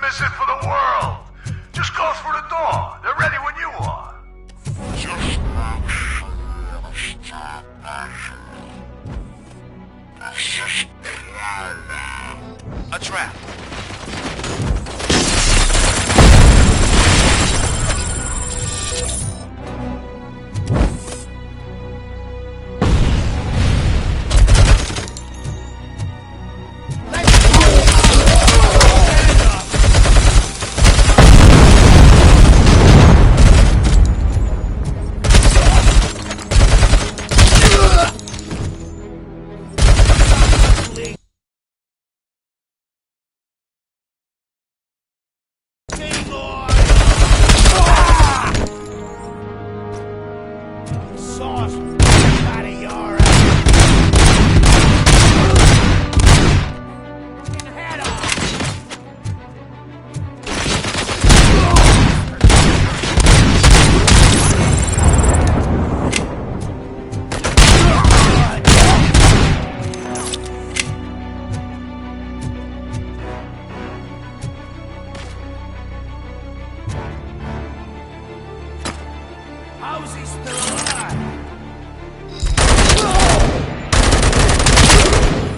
miss it for the world. Just go through the door. They're ready when you are. Just make sure to stop pushing. This is clever. A trap. How's he still alive?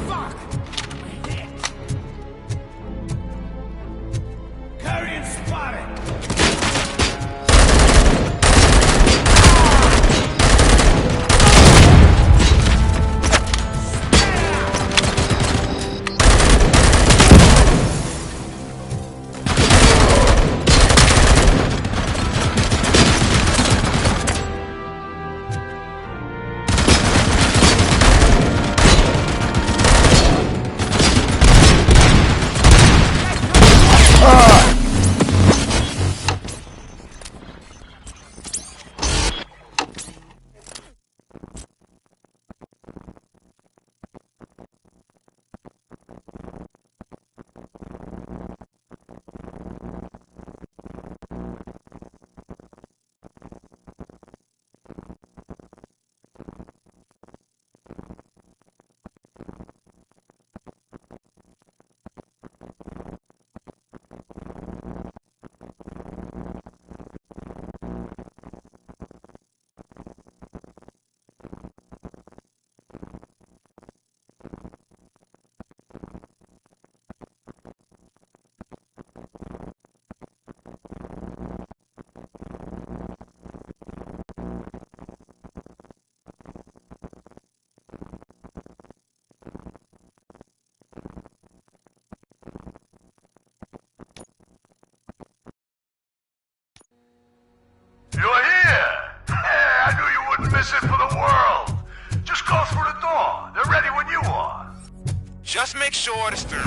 Fuck! Hit! Carrion spotted! You're here! I knew you wouldn't miss it for the world. Just go through the door. They're ready when you are. Just make sure to stir.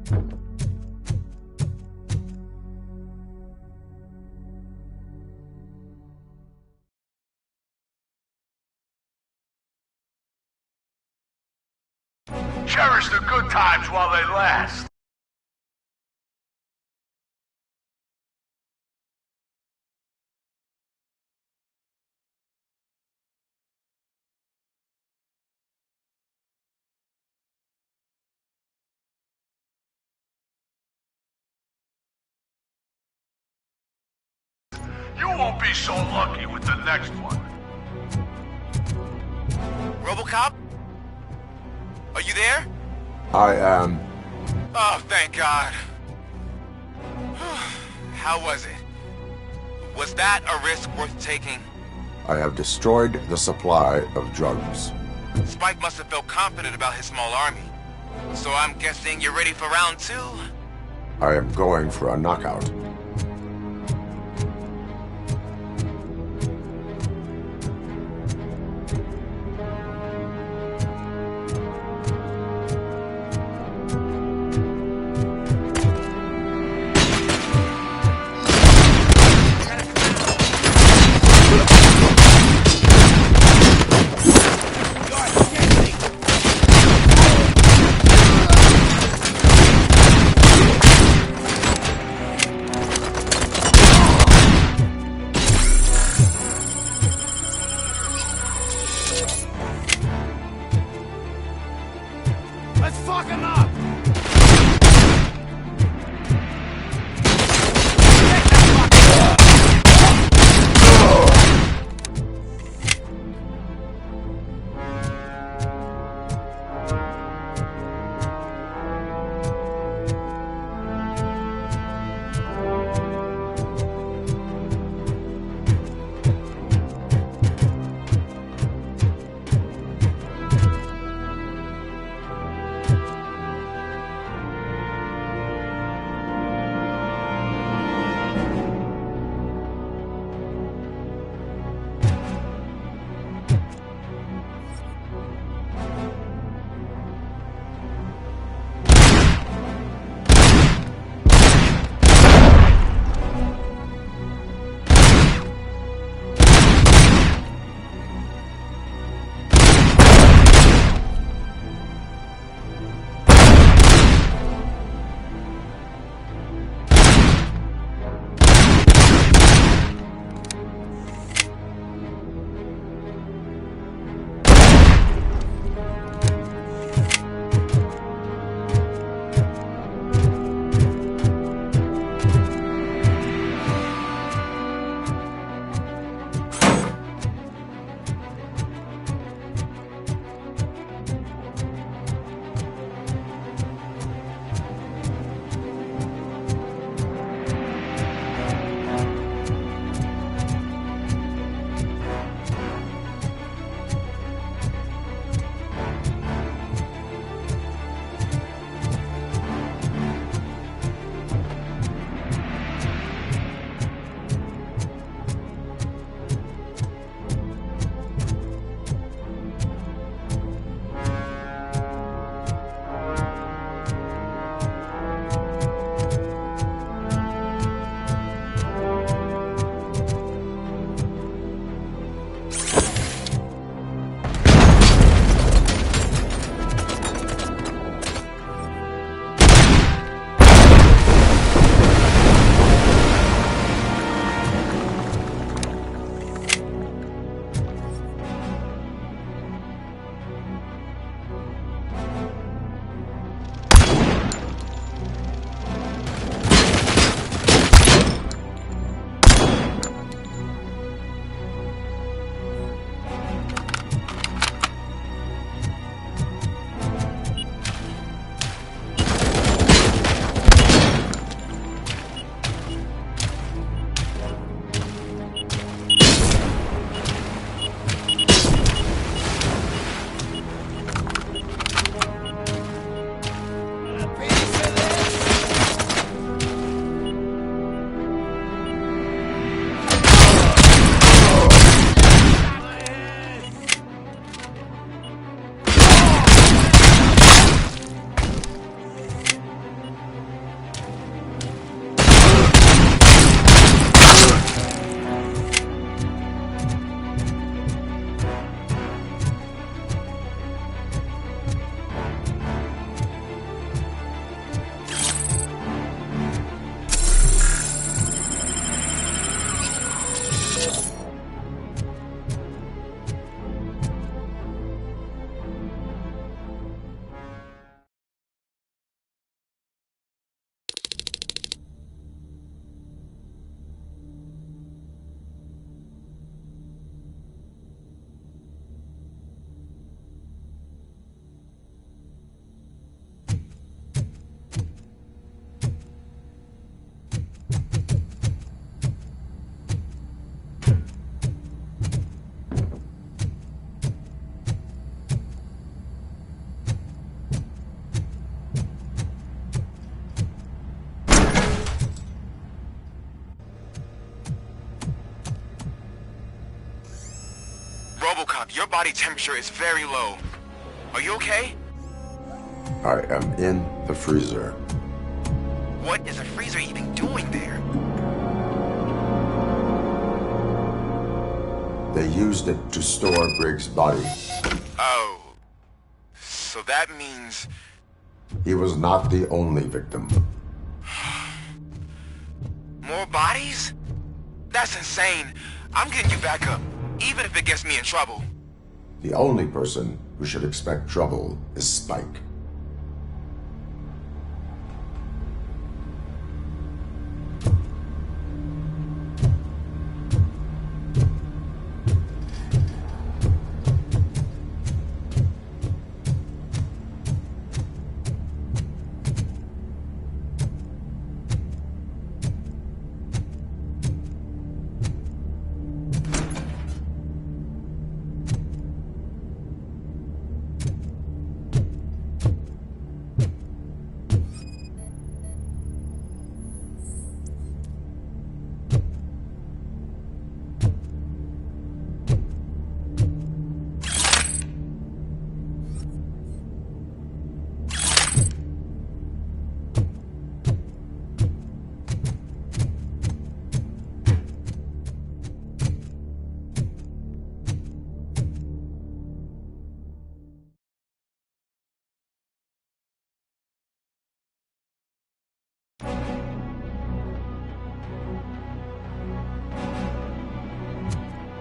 Cherish the good times while they last. You won't be so lucky with the next one. Robocop? Are you there? I am. Oh, thank God. How was it? Was that a risk worth taking? I have destroyed the supply of drugs. Spike must have felt confident about his small army. So I'm guessing you're ready for round 2? I am going for a knockout. Let's fuck him up! Robocop, your body temperature is very low. Are you okay? I am in the freezer. What is a freezer even doing there? They used it to store Griggs' body. Oh. So that means... He was not the only victim. more bodies? That's insane. I'm getting you back up, even if it gets me in trouble. The only person who should expect trouble is Spike.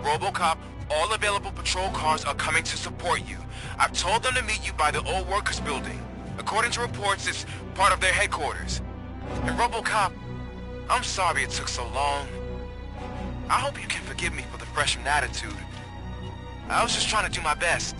Robocop, all available patrol cars are coming to support you. I've told them to meet you by the old workers building. According to reports, it's part of their headquarters. And Robocop, I'm sorry it took so long. I hope you can forgive me for the freshman attitude. I was just trying to do my best.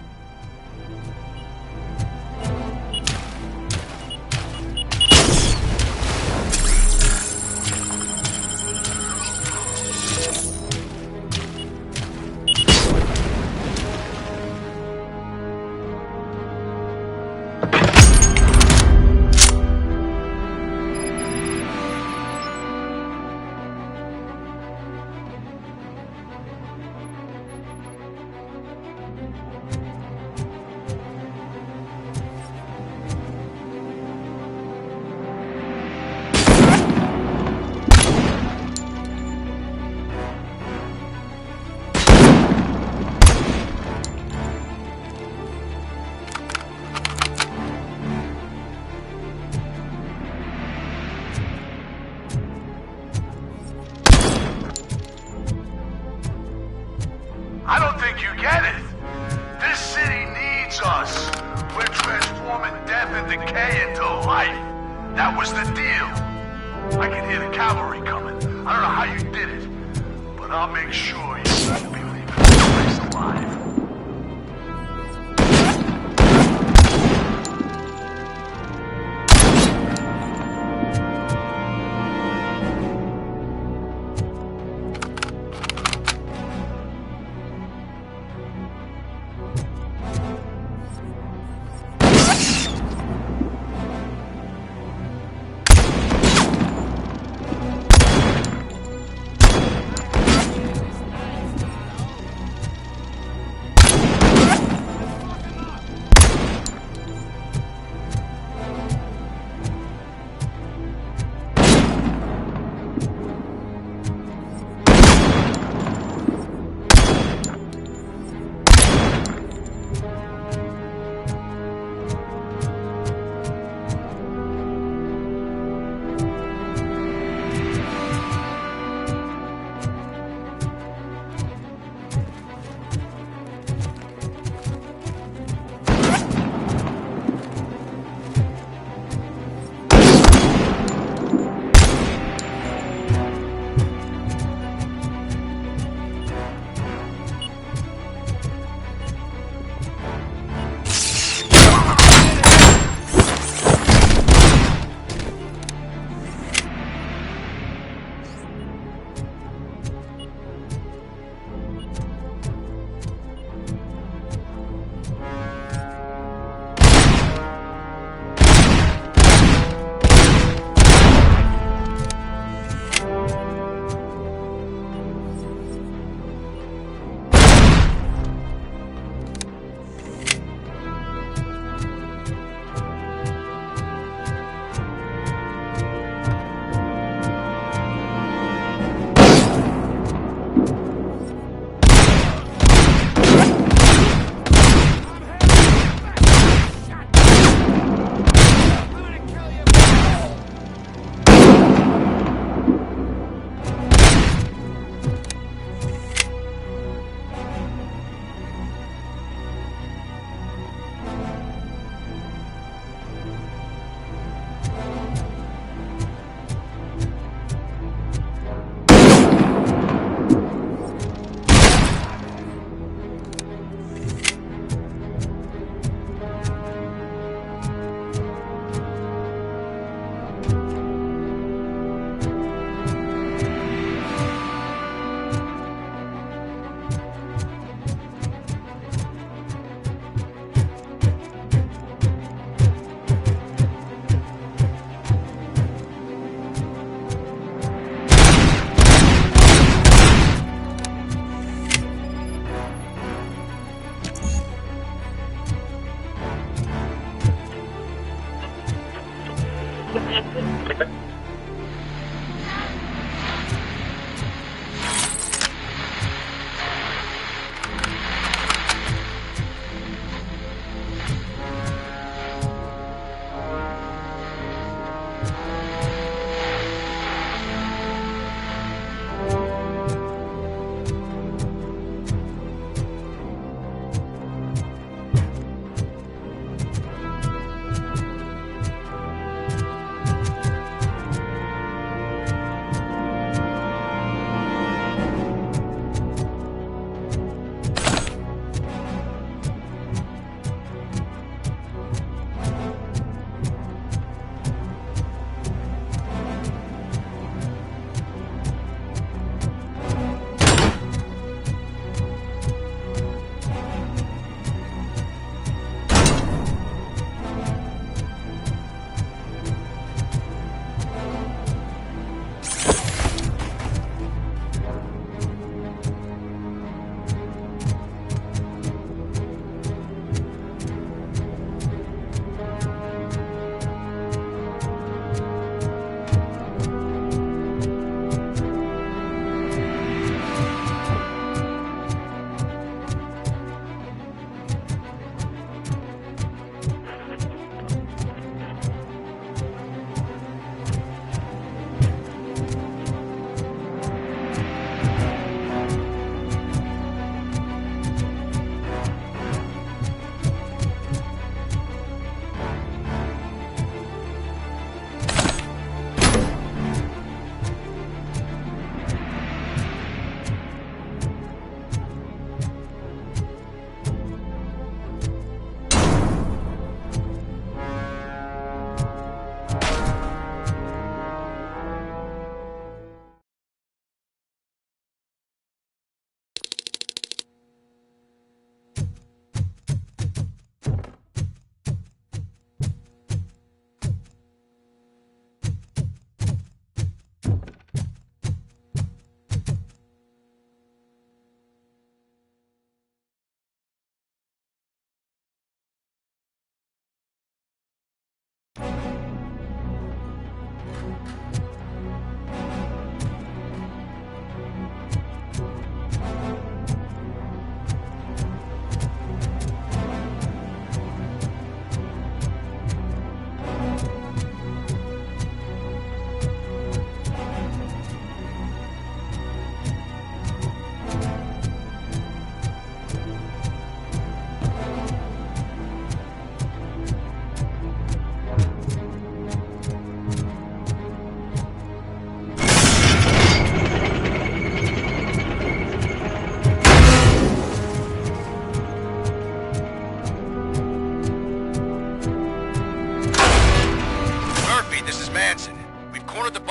I don't think you get it. This city needs us. We're transforming death and decay into life. That was the deal. I can hear the cavalry coming. I don't know how you did it, but I'll make sure you won't be leaving this place alive.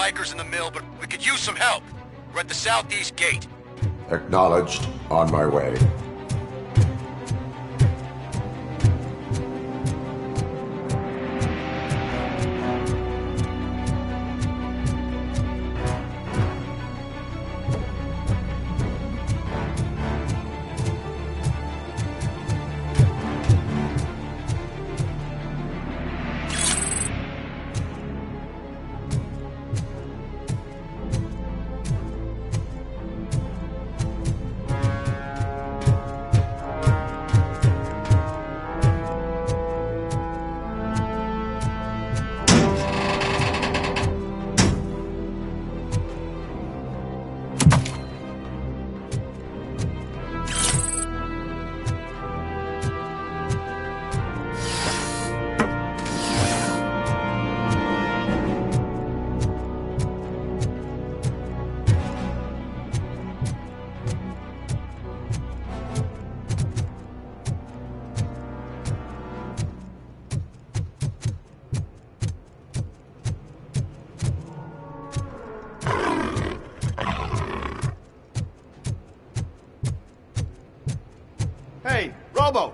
bikers in the mill, but we could use some help. We're at the southeast gate. Acknowledged. On my way. Hey, Robo!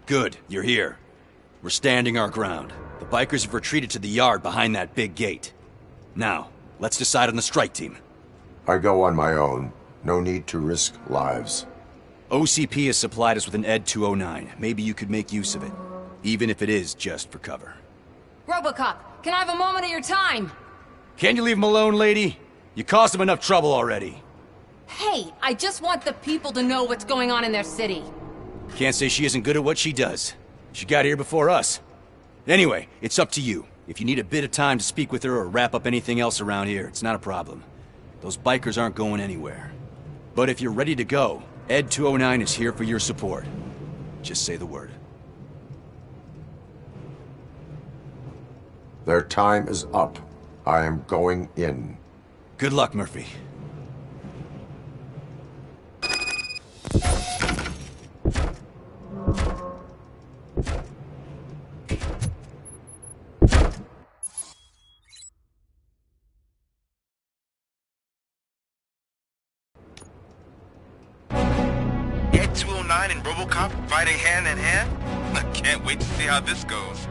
Good, you're here. We're standing our ground. The bikers have retreated to the yard behind that big gate. Now, let's decide on the strike team. I go on my own. No need to risk lives. OCP has supplied us with an ED 209. Maybe you could make use of it, even if it is just for cover. Robocop, can I have a moment of your time? Can't you leave him alone, lady? You caused him enough trouble already. Hey, I just want the people to know what's going on in their city. Can't say she isn't good at what she does. She got here before us. Anyway, it's up to you. If you need a bit of time to speak with her or wrap up anything else around here, it's not a problem. Those bikers aren't going anywhere. But if you're ready to go, ED 209 is here for your support. Just say the word. Their time is up. I am going in. Good luck, Murphy. Ed 209 and Robocop fighting hand in hand? I can't wait to see how this goes.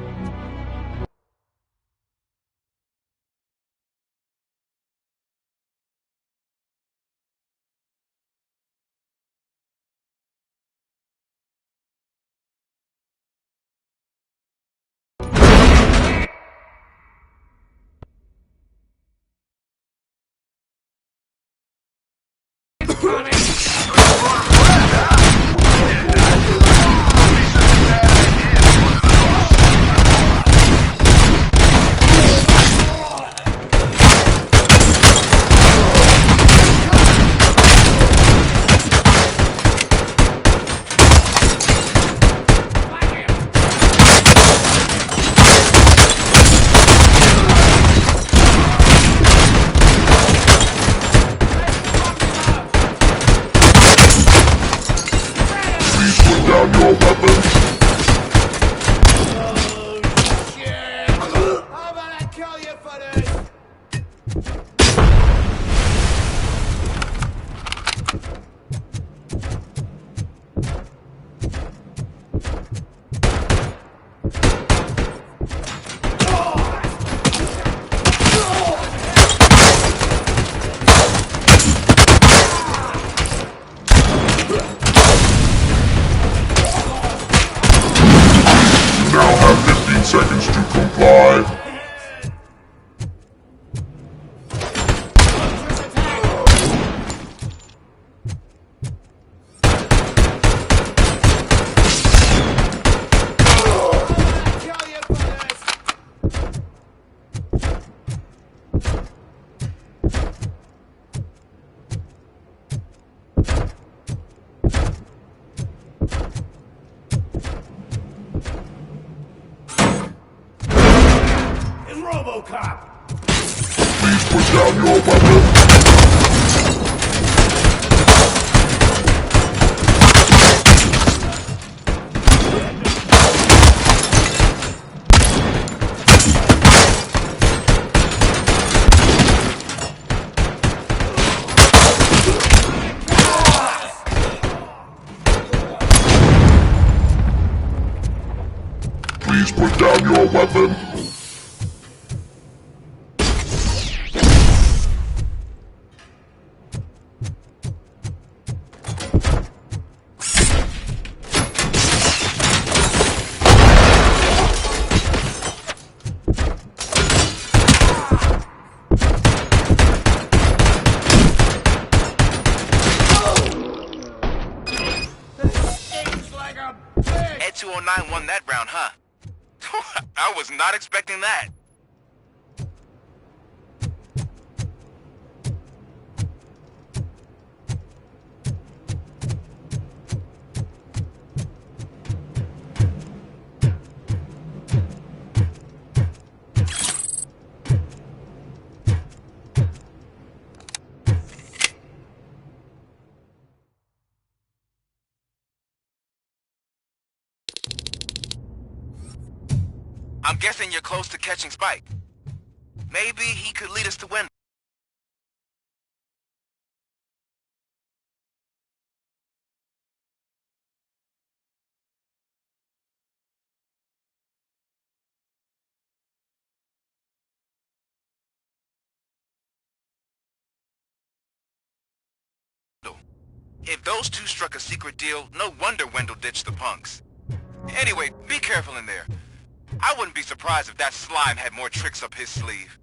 Put down your weapons. How about I kill you for this? You now have 15 seconds to comply. Kill you for this? It's Robocop! Please put down your weapon. Please put down your weapon. Stinks like a bitch! Ed 209 won that round, huh? I was not expecting that. I'm guessing you're close to catching Spike. Maybe he could lead us to win. If those two struck a secret deal, no wonder Wendell ditched the punks. Anyway, be careful in there. I wouldn't be surprised if that slime had more tricks up his sleeve.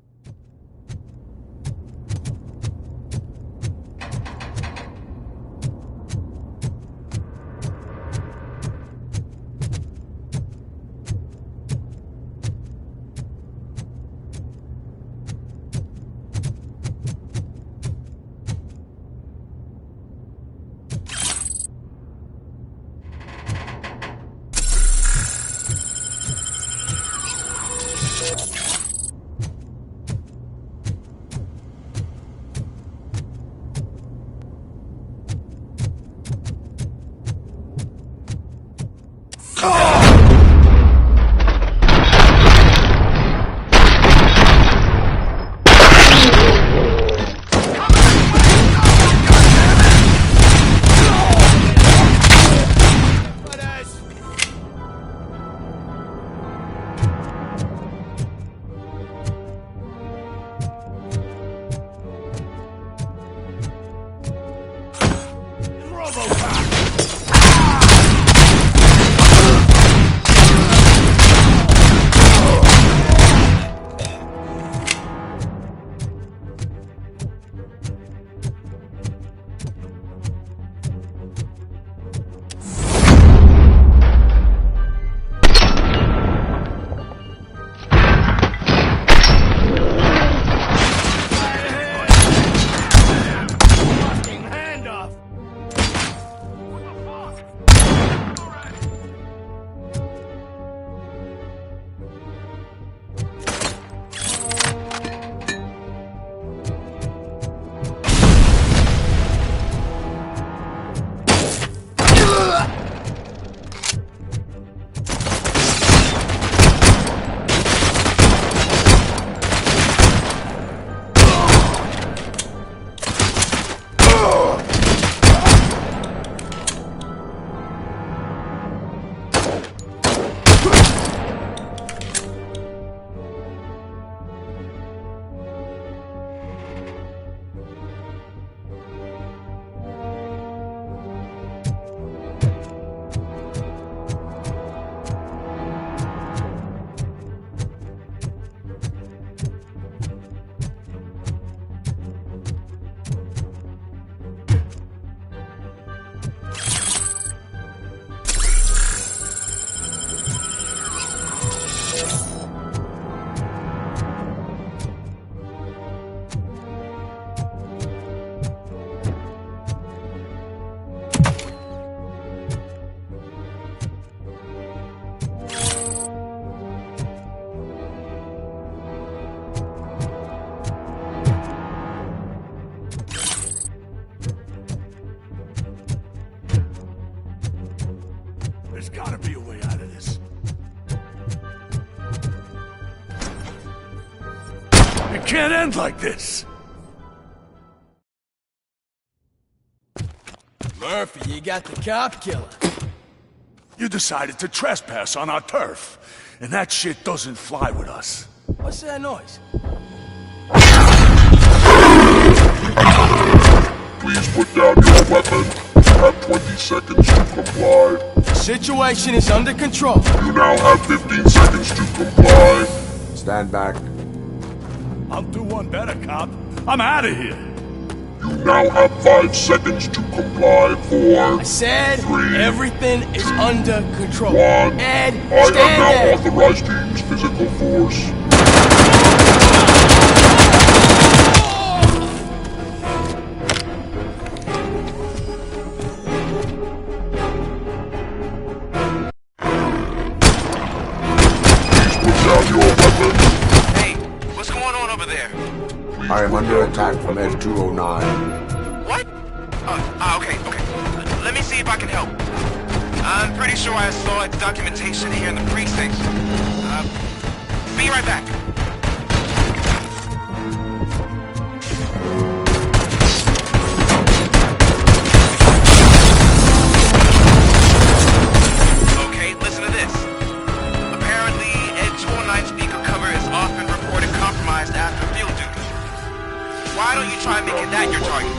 There's gotta be a way out of this. It can't end like this! Murphy, you got the cop killer. You decided to trespass on our turf, and that shit doesn't fly with us. What's that noise? Please put down your weapon. You have 20 seconds to comply. The situation is under control. You now have 15 seconds to comply. Stand back. I'll do one better, cop. I'm out of here. You now have 5 seconds to comply. 4, I said 3, everything is under control. 1. Ed, I am stand now there. authorized to use physical force. I am under attack from Edge 209. What? Okay. Let me see if I can help. I'm pretty sure I saw its documentation here in the precinct. Be right back. Okay, listen to this. Apparently, Ed 209 speaker cover is often reported compromised after field duty. Why don't you try making that your target?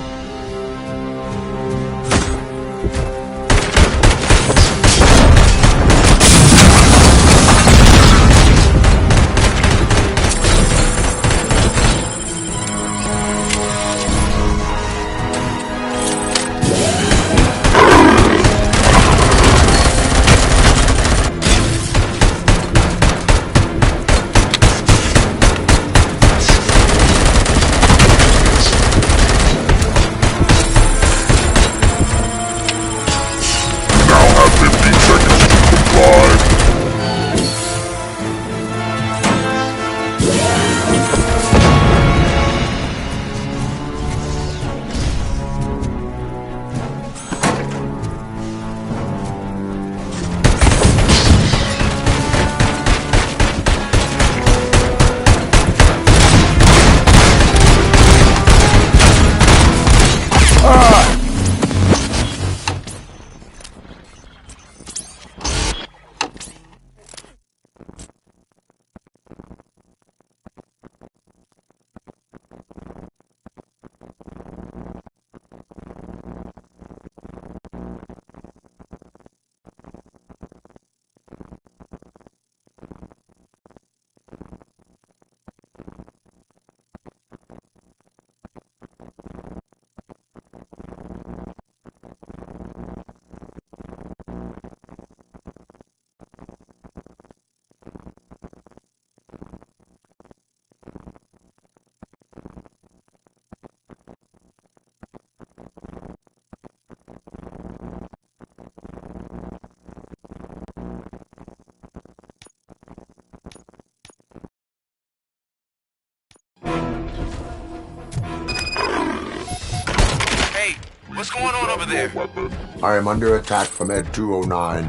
what's going on over there? Weapon. I am under attack from Ed 209.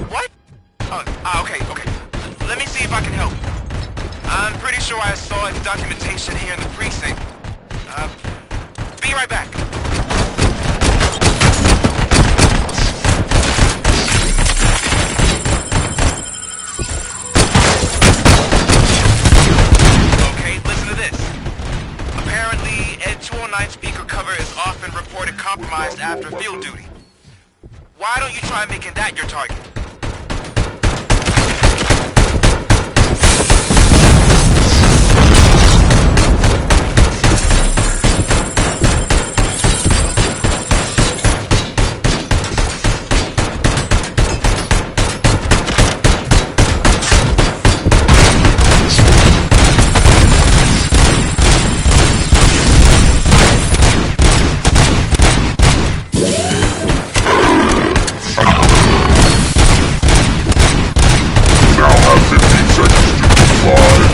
What? Okay. Let me see if I can help. I'm pretty sure I saw its documentation here in the precinct. Be right back. Okay, listen to this. Apparently, Ed 209 speaker cover is often reported compromised after field duty. Why don't you try making that your target? Now have 15 seconds to comply.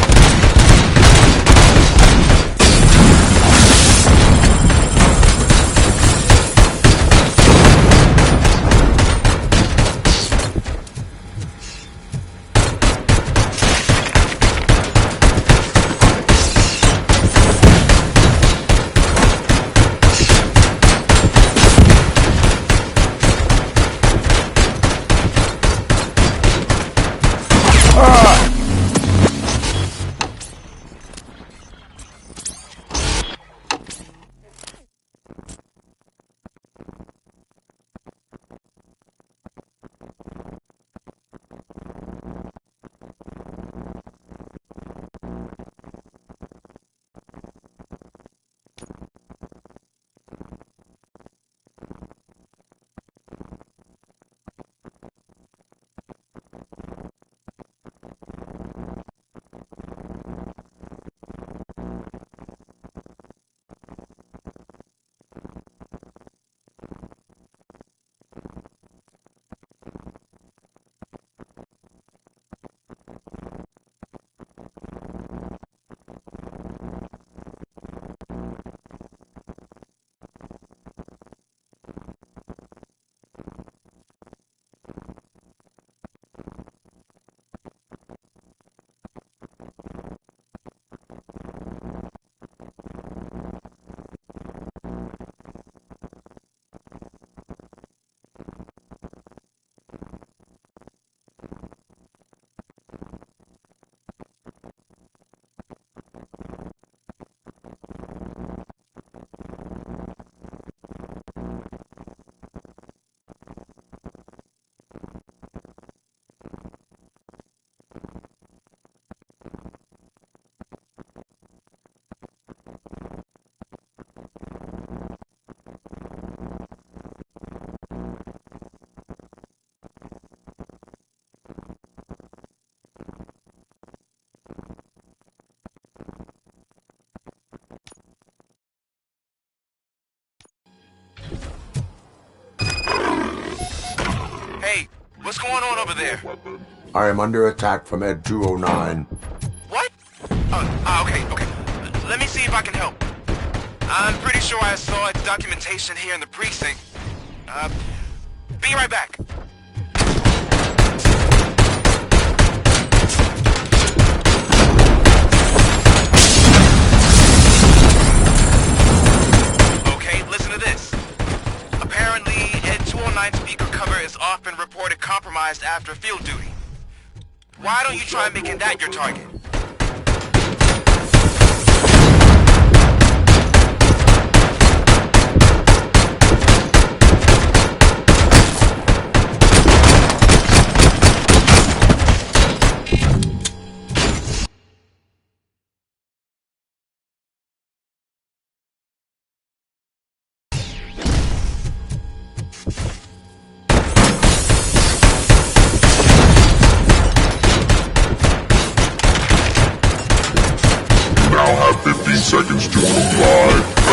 Hey, what's going on over there? I am under attack from Ed 209. What? Okay. Let me see if I can help. I'm pretty sure I saw its documentation here in the precinct. Be right back. Okay, listen to this. Apparently, Ed 209 speaker cover is often reported compromised after field duty. Why don't you try making that your target? Now have 15 seconds to comply.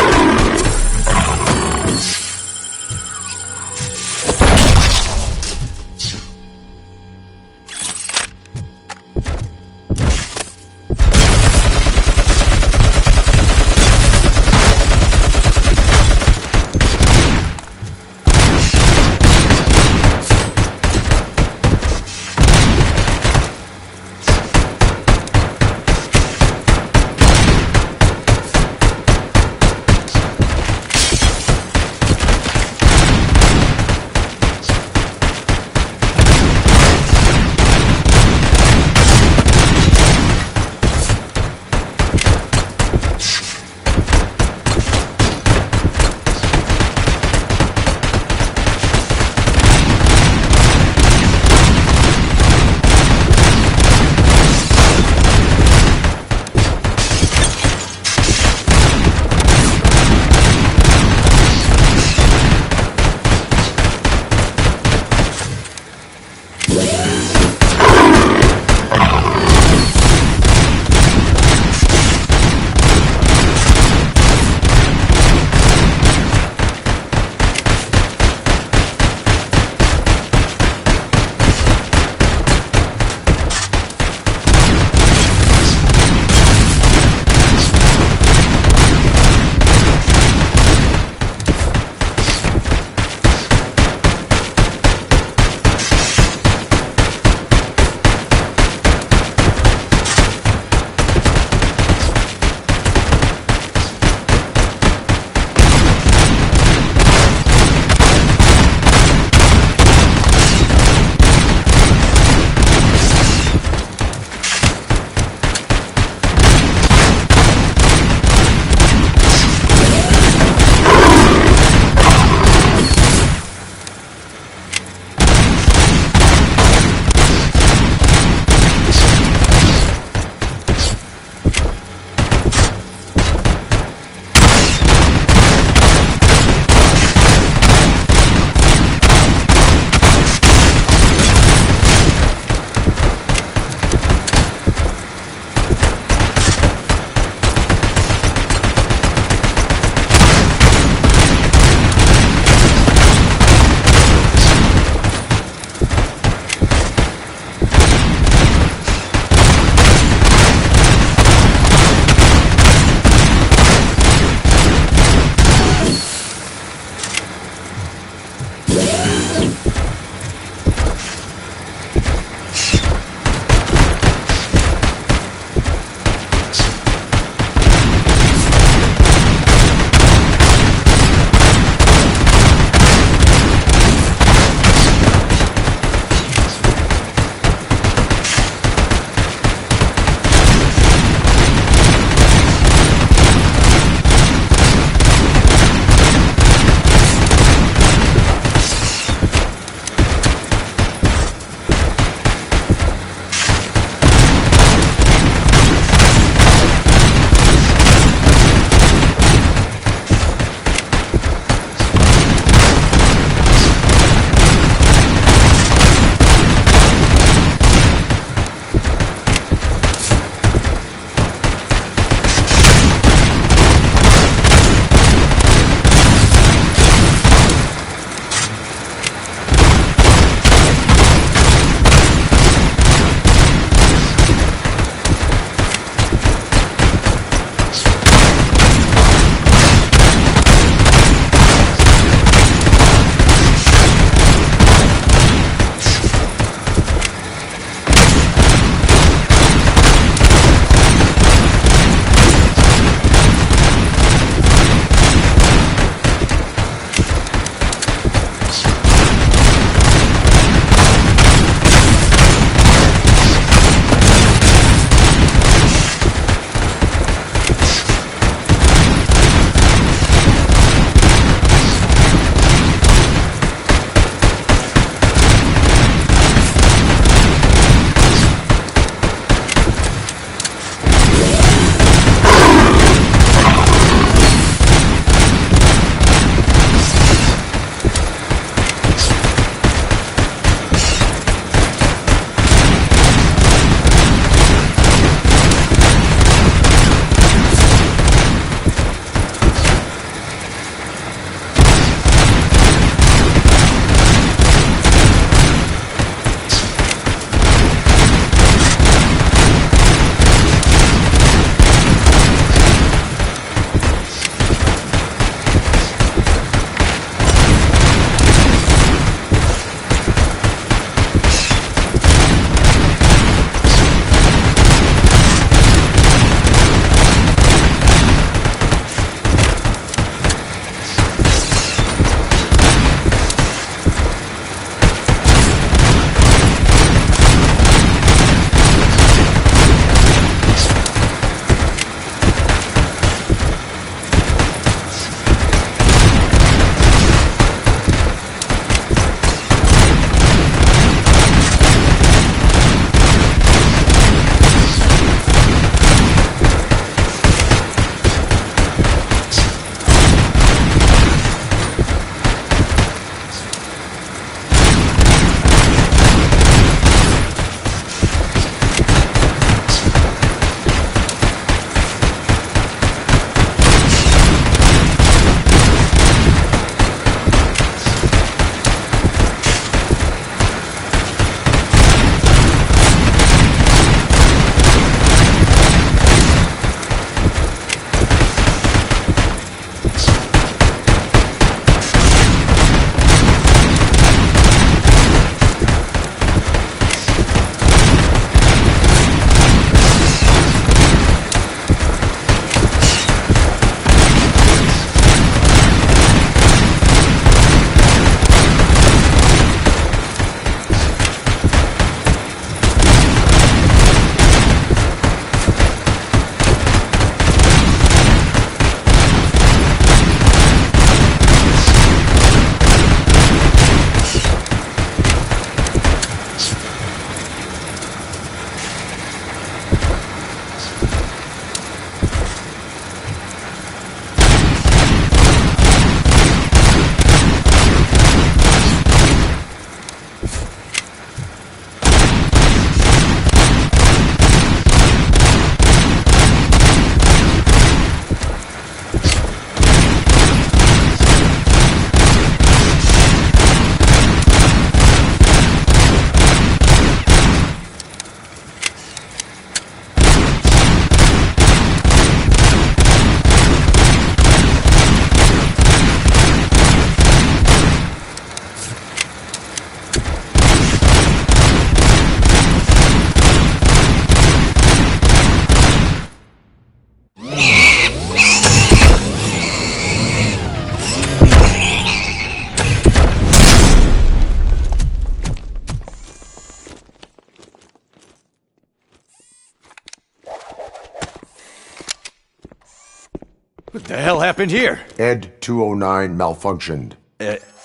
What the hell happened here? Ed 209 malfunctioned.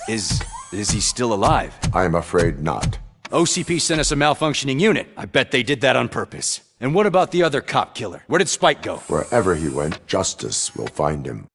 Is he still alive? I'm afraid not. OCP sent us a malfunctioning unit. I bet they did that on purpose. And what about the other cop killer? Where did Spike go? Wherever he went, justice will find him.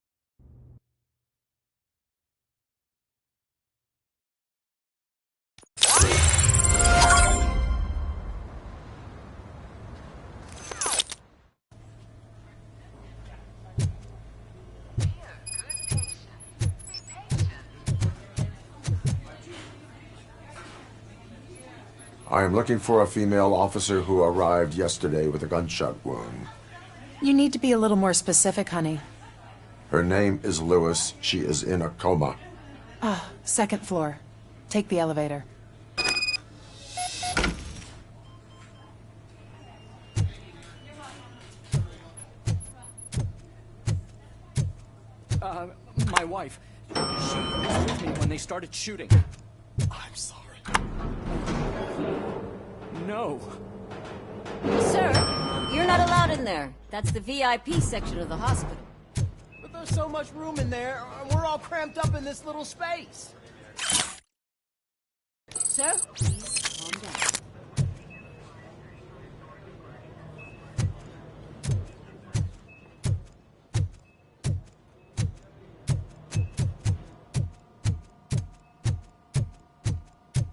I am looking for a female officer who arrived yesterday with a gunshot wound. You need to be a little more specific, honey. Her name is Lewis. She is in a coma. Second floor. Take the elevator. My wife. She was with me when they started shooting. I'm sorry. No. Sir, you're not allowed in there. That's the VIP section of the hospital. But there's so much room in there, we're all cramped up in this little space. Sir, please calm down.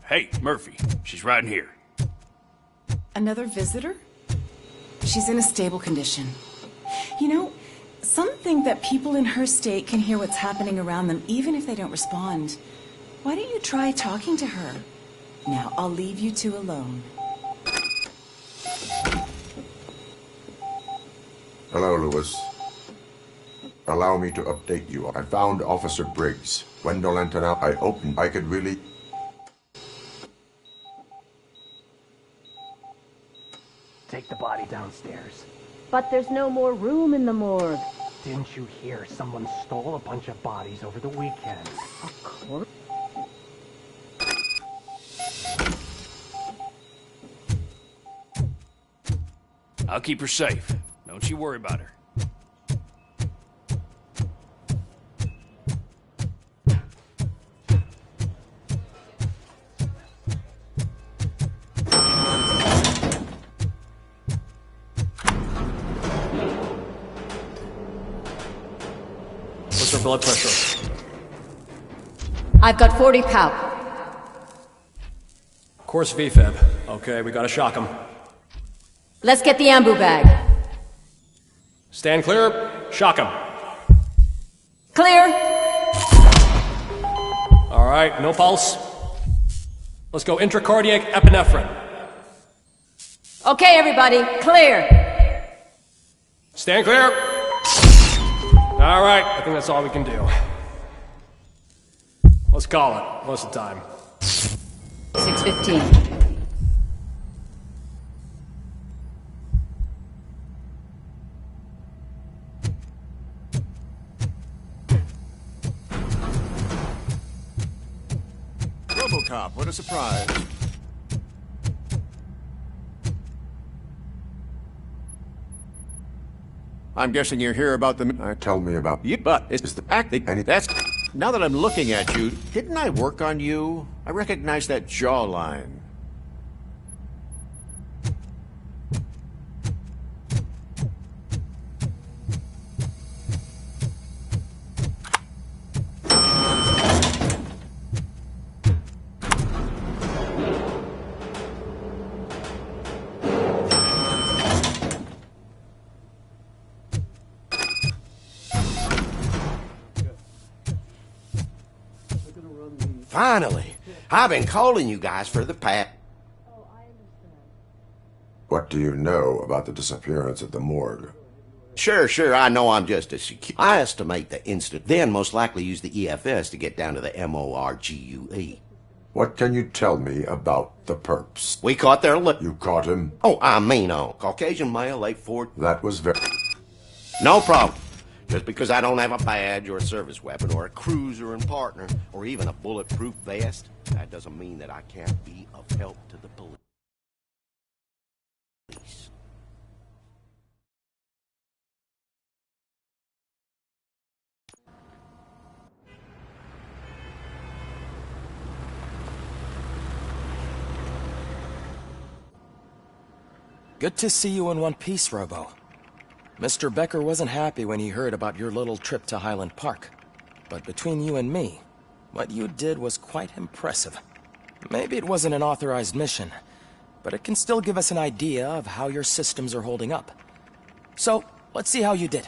Hey, Murphy. She's right in here. Another visitor? She's in a stable condition. You know, some think that people in her state can hear what's happening around them even if they don't respond. Why don't you try talking to her? Now, I'll leave you two alone. Hello, Lewis. Allow me to update you. I found Officer Briggs. Wendell and I opened. I could really... Take the body downstairs. But there's no more room in the morgue. Didn't you hear someone stole a bunch of bodies over the weekend? Of course. I'll keep her safe. Don't you worry about her. What's her blood pressure? I've got 40 pow. Course VFib. Okay, we gotta shock him. Let's get the ambu bag. Stand clear. Shock him. Clear. All right, no pulse. Let's go intracardiac epinephrine. Okay, everybody, clear. Stand clear. All right, I think that's all we can do. Let's call it. What's the time? 6:15. Robocop, what a surprise. I'm guessing you're here about the... Tell me about... You, but it's the acting, and that's... Now that I'm looking at you, didn't I work on you? I recognize that jawline. Finally! I've been calling you guys for the past... What do you know about the disappearance at the morgue? Sure, I know I'm just a I estimate the instant, then most likely use the EFS to get down to the MORGUE. What can you tell me about the perps? We caught their You caught him? Oh, I mean, Caucasian male, 8'4". That was very... No problem. Just because I don't have a badge or a service weapon or a cruiser and partner or even a bulletproof vest, that doesn't mean that I can't be of help to the police. Good to see you in one piece, Robo. Mr. Becker wasn't happy when he heard about your little trip to Highland Park. But between you and me, what you did was quite impressive. Maybe it wasn't an authorized mission, but it can still give us an idea of how your systems are holding up. So, let's see how you did.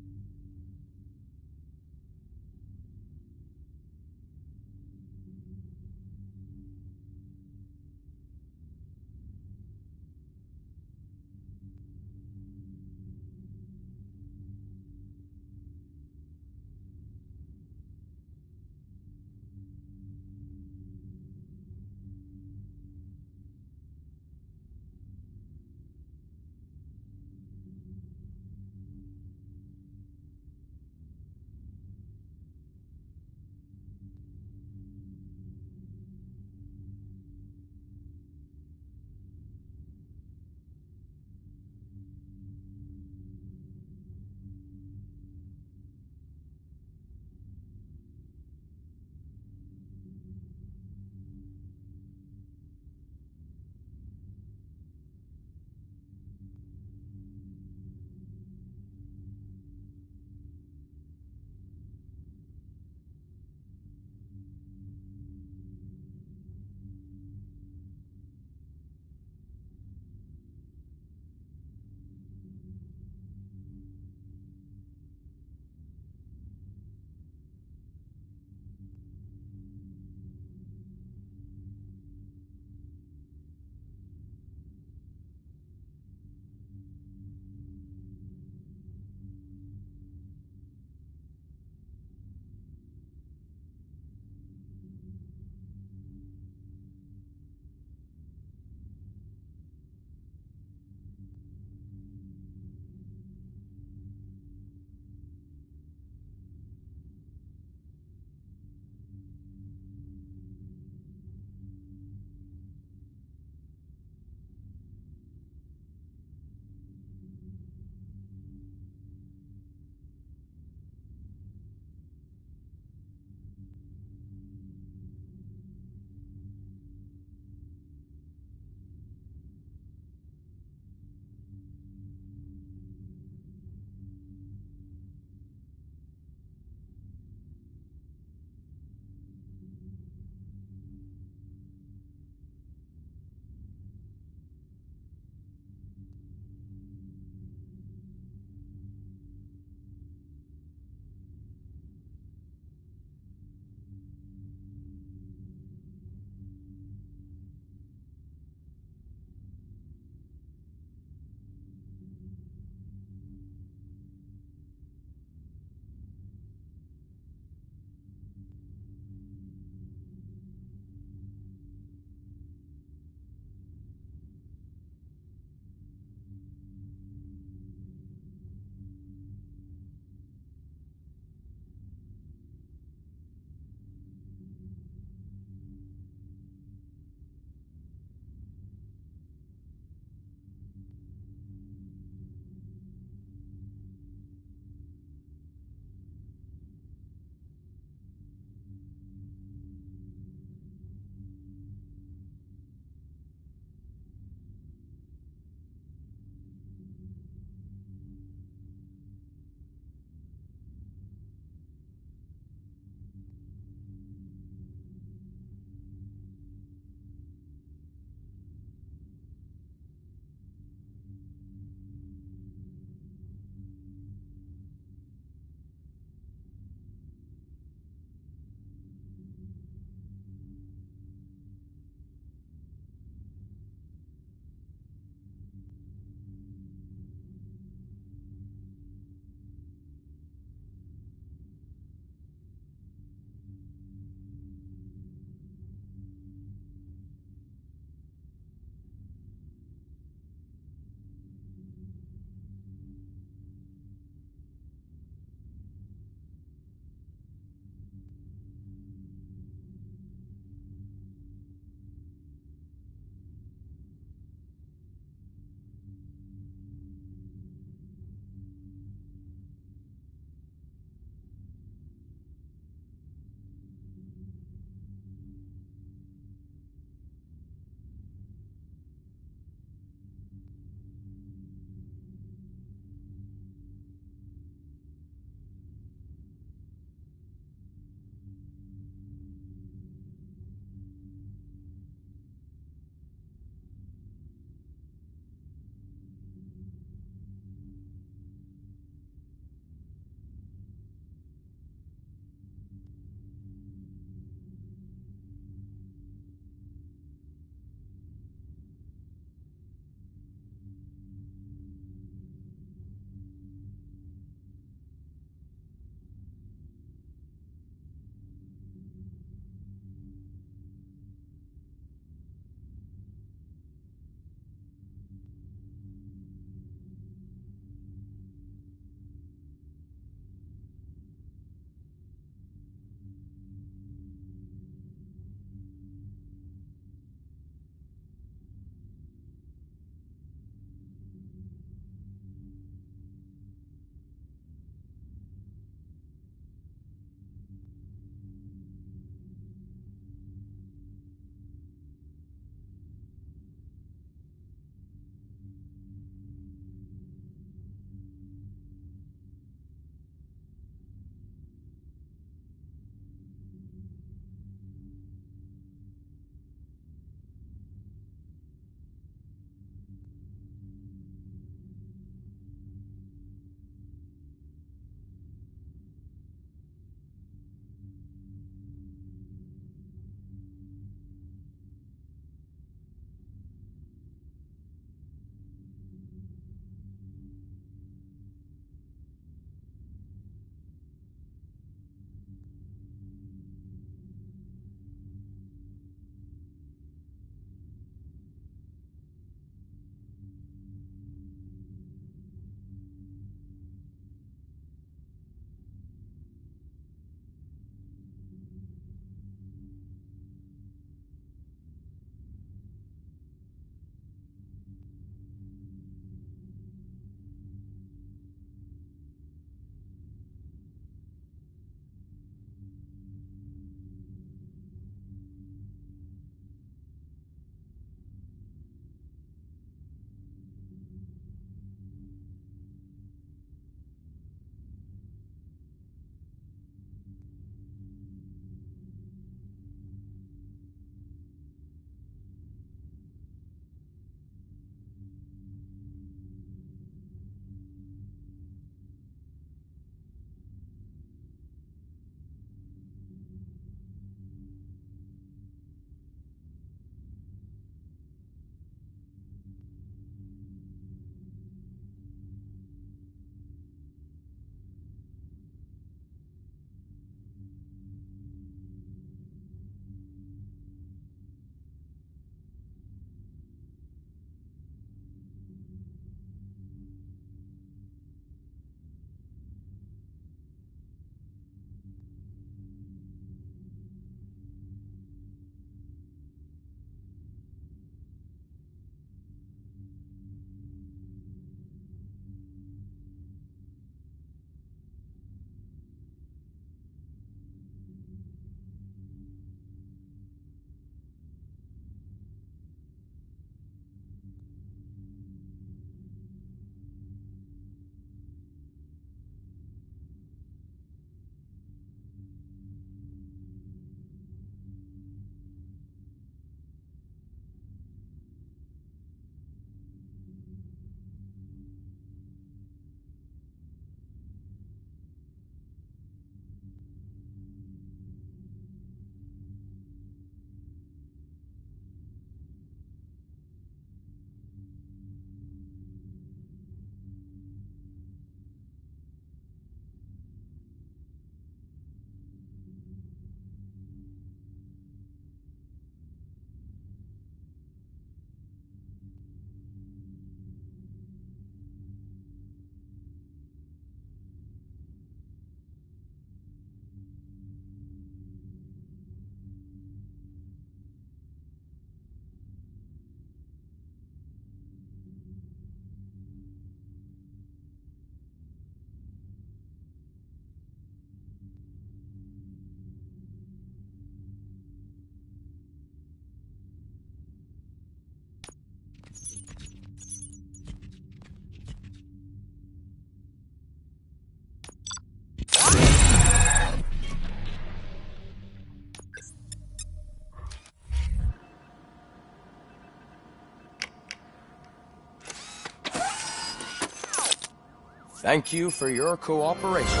Thank you for your cooperation.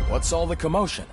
What's all the commotion?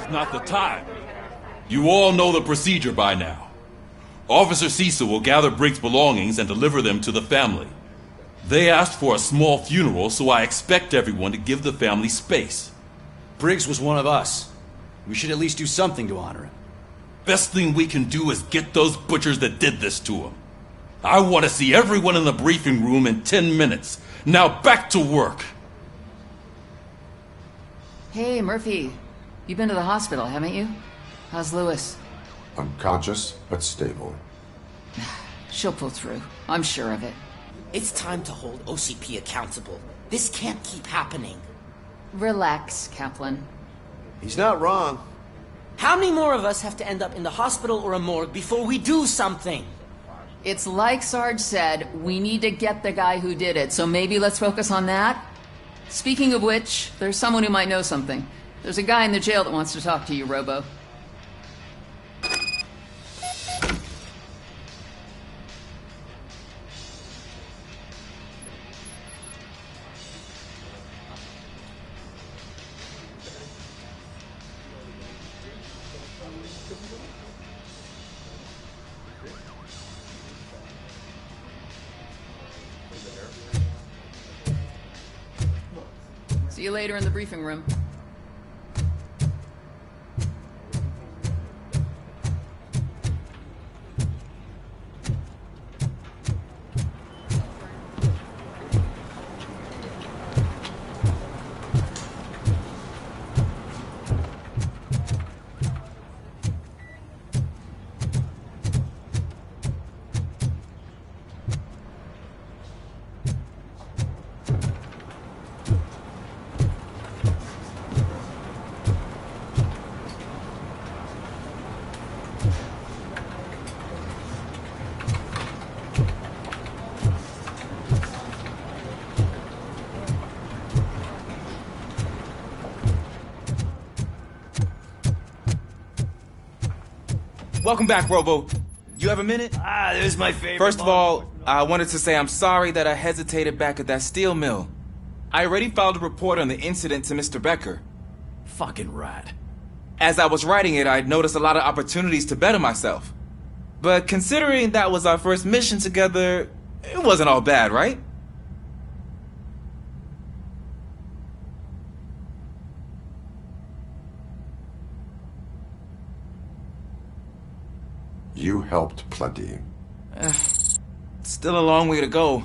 Not the time. You all know the procedure by now. Officer Cecil will gather Briggs' belongings and deliver them to the family. They asked for a small funeral, so I expect everyone to give the family space. Briggs was one of us. We should at least do something to honor him. Best thing we can do is get those butchers that did this to him. I want to see everyone in the briefing room in 10 minutes. Now back to work. Hey, Murphy. You've been to the hospital, haven't you? How's Lewis? Unconscious, but stable. She'll pull through. I'm sure of it. It's time to hold OCP accountable. This can't keep happening. Relax, Kaplan. He's not wrong. How many more of us have to end up in the hospital or a morgue before we do something? It's like Sarge said, we need to get the guy who did it, so maybe let's focus on that? Speaking of which, there's someone who might know something. There's a guy in the jail that wants to talk to you, Robo. See you later in the briefing room. Welcome back, Robo. You have a minute? This is my favorite. First of all, I wanted to say I'm sorry that I hesitated back at that steel mill. I already filed a report on the incident to Mr. Becker. Fucking rat. As I was writing it, I noticed a lot of opportunities to better myself. But considering that was our first mission together, it wasn't all bad, right? You helped plenty. Still a long way to go.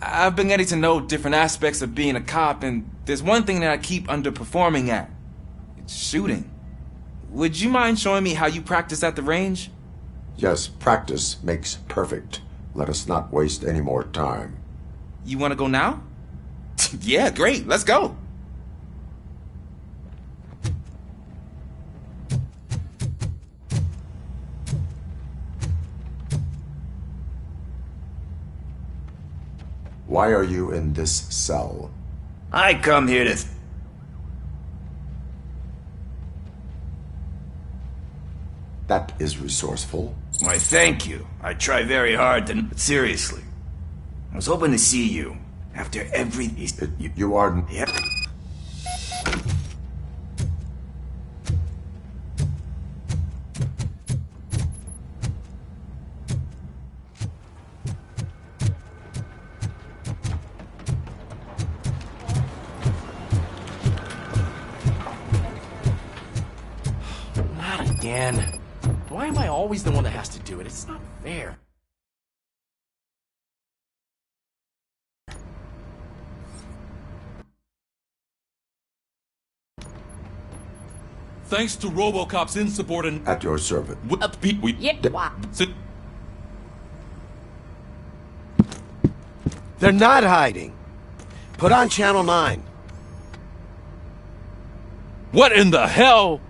I've been getting to know different aspects of being a cop, and there's one thing that I keep underperforming at. It's shooting. Would you mind showing me how you practice at the range? Yes, practice makes perfect. Let us not waste any more time. You want to go now? Yeah, great. Let's go. Why are you in this cell? I come here to... That is resourceful. Why, thank you. I try very hard to... But seriously, I was hoping to see you after every... You are... Yep. Not again. Why am I always the one that has to do it? It's not fair. Thanks to Robocop's insubordinate... At your service. They're not hiding. Put on Channel 9. What in the hell?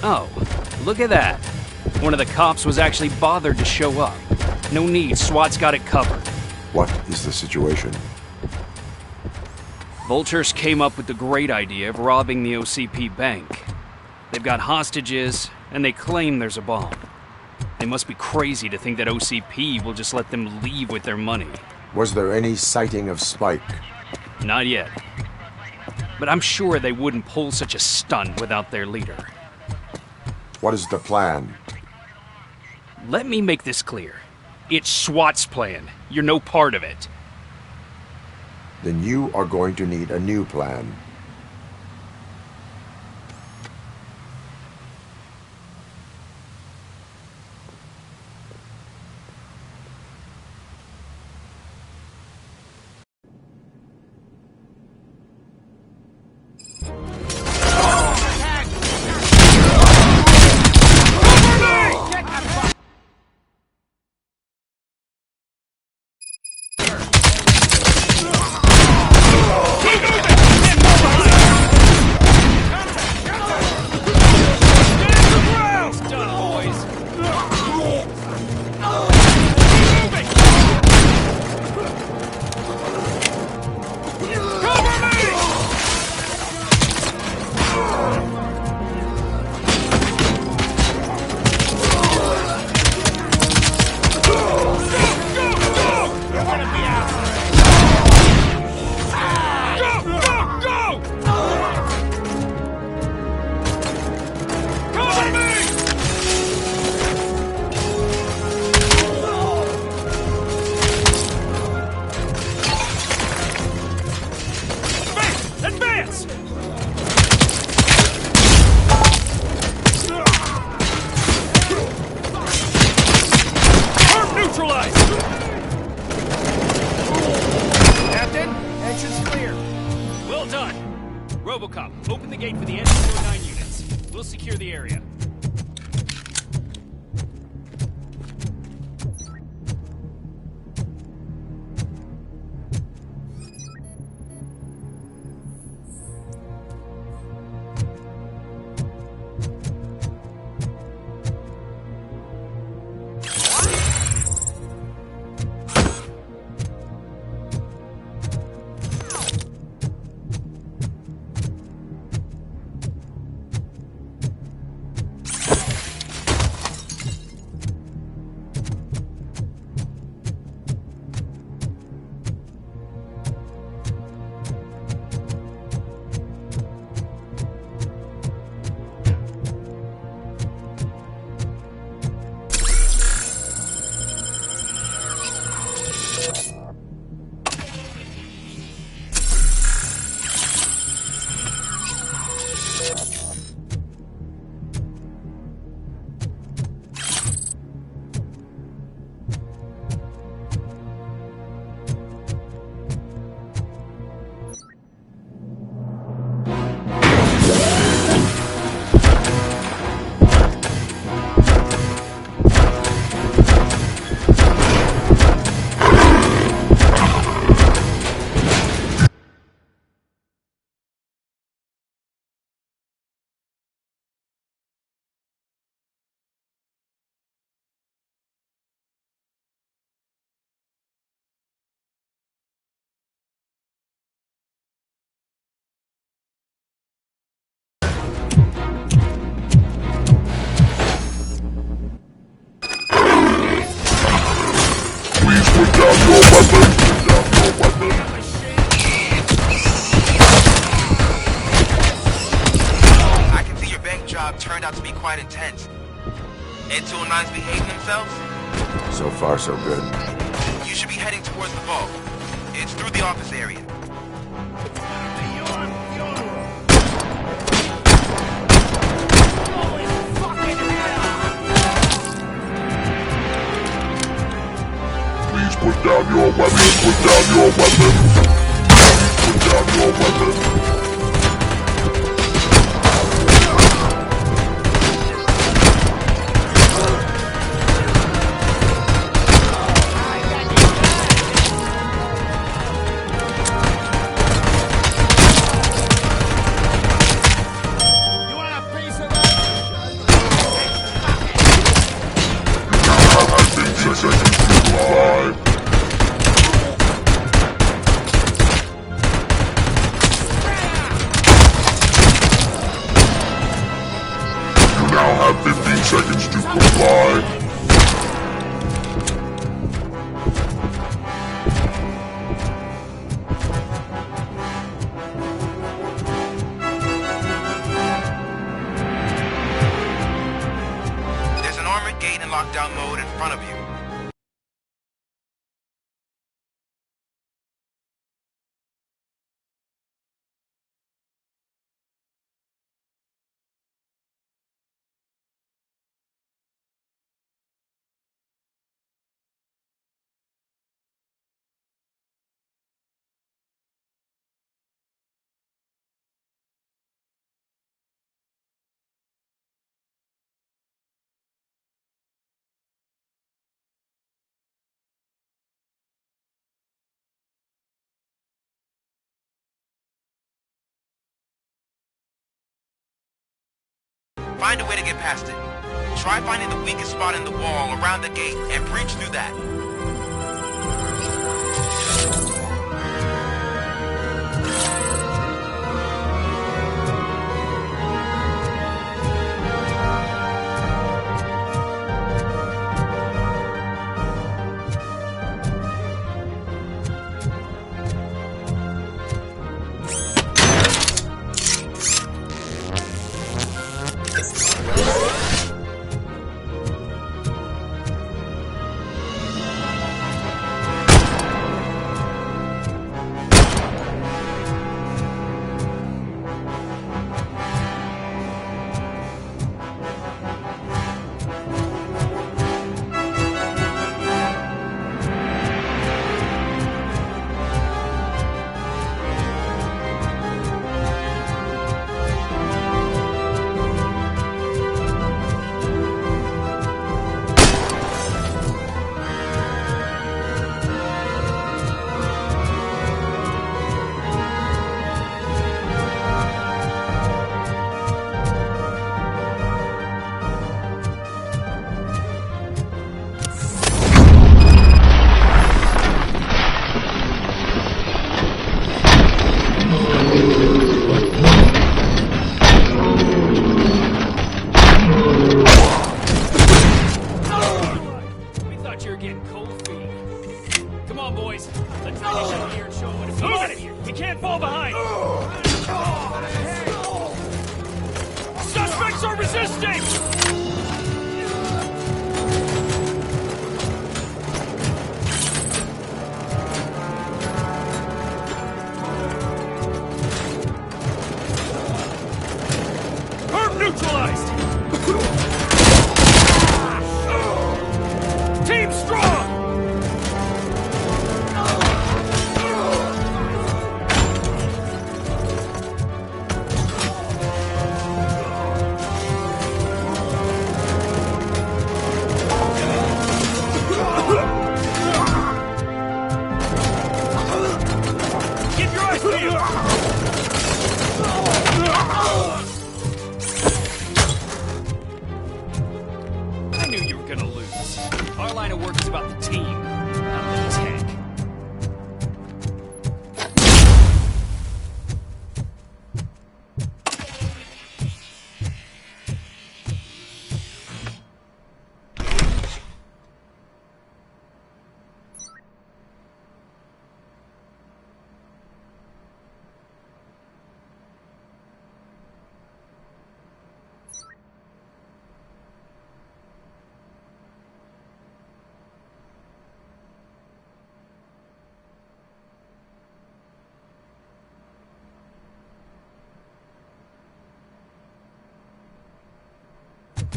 Oh, look at that. One of the cops was actually bothered to show up. No need, SWAT's got it covered. What is the situation? Vultures came up with the great idea of robbing the OCP bank. They've got hostages, and they claim there's a bomb. They must be crazy to think that OCP will just let them leave with their money. Was there any sighting of Spike? Not yet. But I'm sure they wouldn't pull such a stunt without their leader. What is the plan? Let me make this clear. It's SWAT's plan. You're no part of it. Then you are going to need a new plan. Robocop, open the gate for the N-209 units. We'll secure the area. job turned out to be quite intense. And 209's behaving themselves? So far, so good. You should be heading towards the vault. It's through the office area. Please put down your weapon. Put down your weapon. Put down your weapon. Seconds to comply. There's an armored gate in lockdown mode in front of you. Find a way to get past it. Try finding the weakest spot in the wall around the gate and breach through that.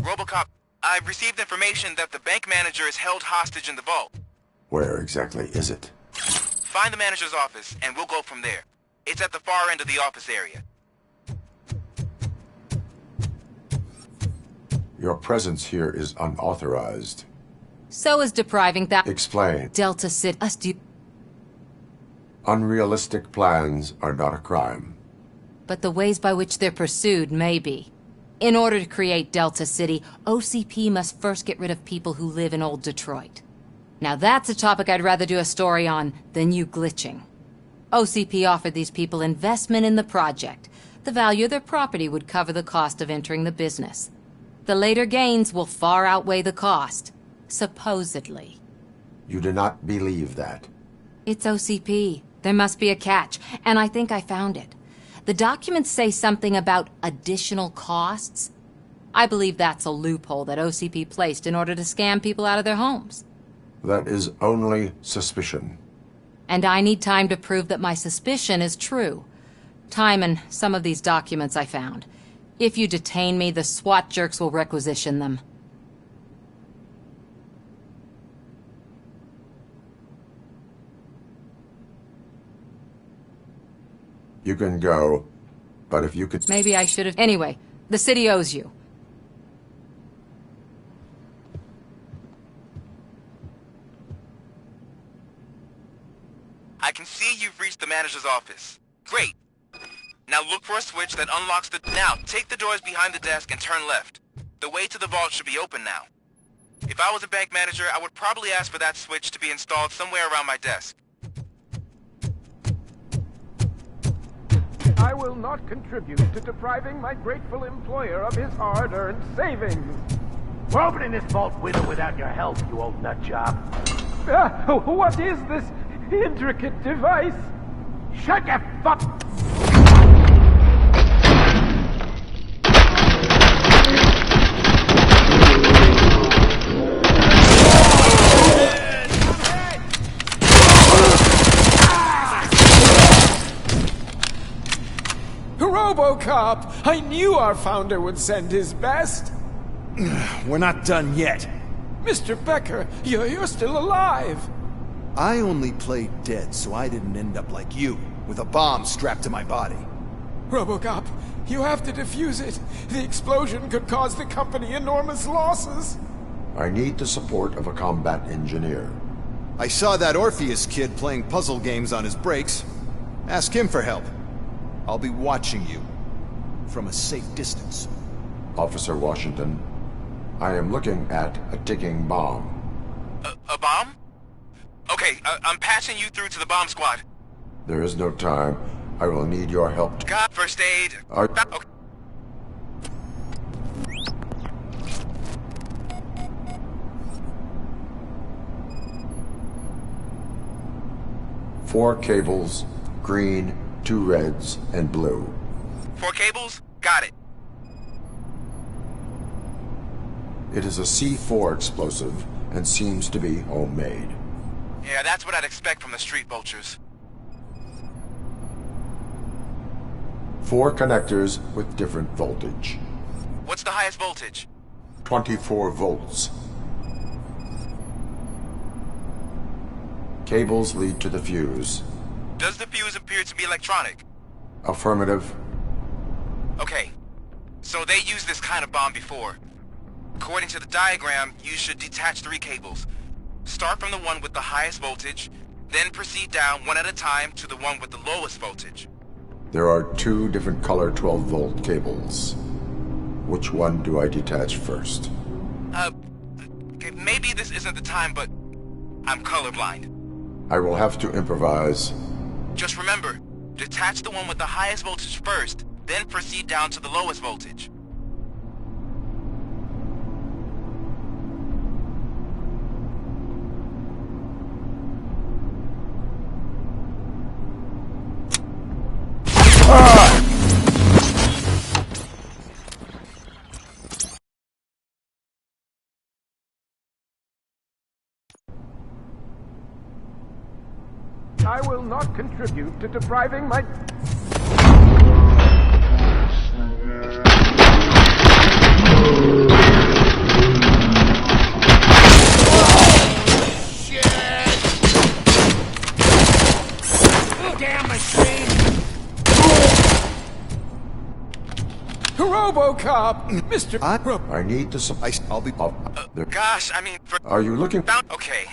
Robocop, I've received information that the bank manager is held hostage in the vault. Where exactly is it? Find the manager's office, and we'll go from there. It's at the far end of the office area. Your presence here is unauthorized. So is depriving that... Explain. Delta City... Unrealistic plans are not a crime. But the ways by which they're pursued may be. In order to create Delta City, OCP must first get rid of people who live in old Detroit. Now that's a topic I'd rather do a story on than you glitching. OCP offered these people investment in the project. The value of their property would cover the cost of entering the business. The later gains will far outweigh the cost. Supposedly. You do not believe that. It's OCP. There must be a catch, and I think I found it. The documents say something about additional costs. I believe that's a loophole that OCP placed in order to scam people out of their homes. That is only suspicion. And I need time to prove that my suspicion is true. Time and some of these documents I found. If you detain me, the SWAT jerks will requisition them. You can go, but if you could... Maybe I should have... Anyway, the city owes you. I can see you've reached the manager's office. Great. Now look for a switch that unlocks the... Now, take the doors behind the desk and turn left. The way to the vault should be open now. If I was a bank manager, I would probably ask for that switch to be installed somewhere around my desk. I will not contribute to depriving my grateful employer of his hard-earned savings. We're opening this vault with or without your help, you old nutjob. What is this intricate device? Shut your fuck... Robocop! I knew our founder would send his best. We're not done yet. Mr. Becker, you're still alive. I only played dead so I didn't end up like you, with a bomb strapped to my body. Robocop, you have to defuse it. The explosion could cause the company enormous losses. I need the support of a combat engineer. I saw that Orpheus kid playing puzzle games on his breaks. Ask him for help. I'll be watching you from a safe distance. Officer Washington, I am looking at a ticking bomb. A bomb? Okay, I'm passing you through to the bomb squad. There is no time. I will need your help. Got first aid. Okay. 4 cables, green, 2 reds, and blue. 4 cables? Got it. It is a C4 explosive and seems to be homemade. Yeah, that's what I'd expect from the street vultures. 4 connectors with different voltage. What's the highest voltage? 24 volts. Cables lead to the fuse. Does the fuse appear to be electronic? Affirmative. Okay. So they used this kind of bomb before. According to the diagram, you should detach 3 cables. Start from the one with the highest voltage, then proceed down one at a time to the one with the lowest voltage. There are 2 different color 12-volt cables. Which one do I detach first? Okay, maybe this isn't the time, but I'm colorblind. I will have to improvise. Just remember, detach the one with the highest voltage first, then proceed down to the lowest voltage. I will not contribute to depriving my... Robocop! Mr. I need the supply. I'll be up there. Gosh, I mean... Are you looking? Okay.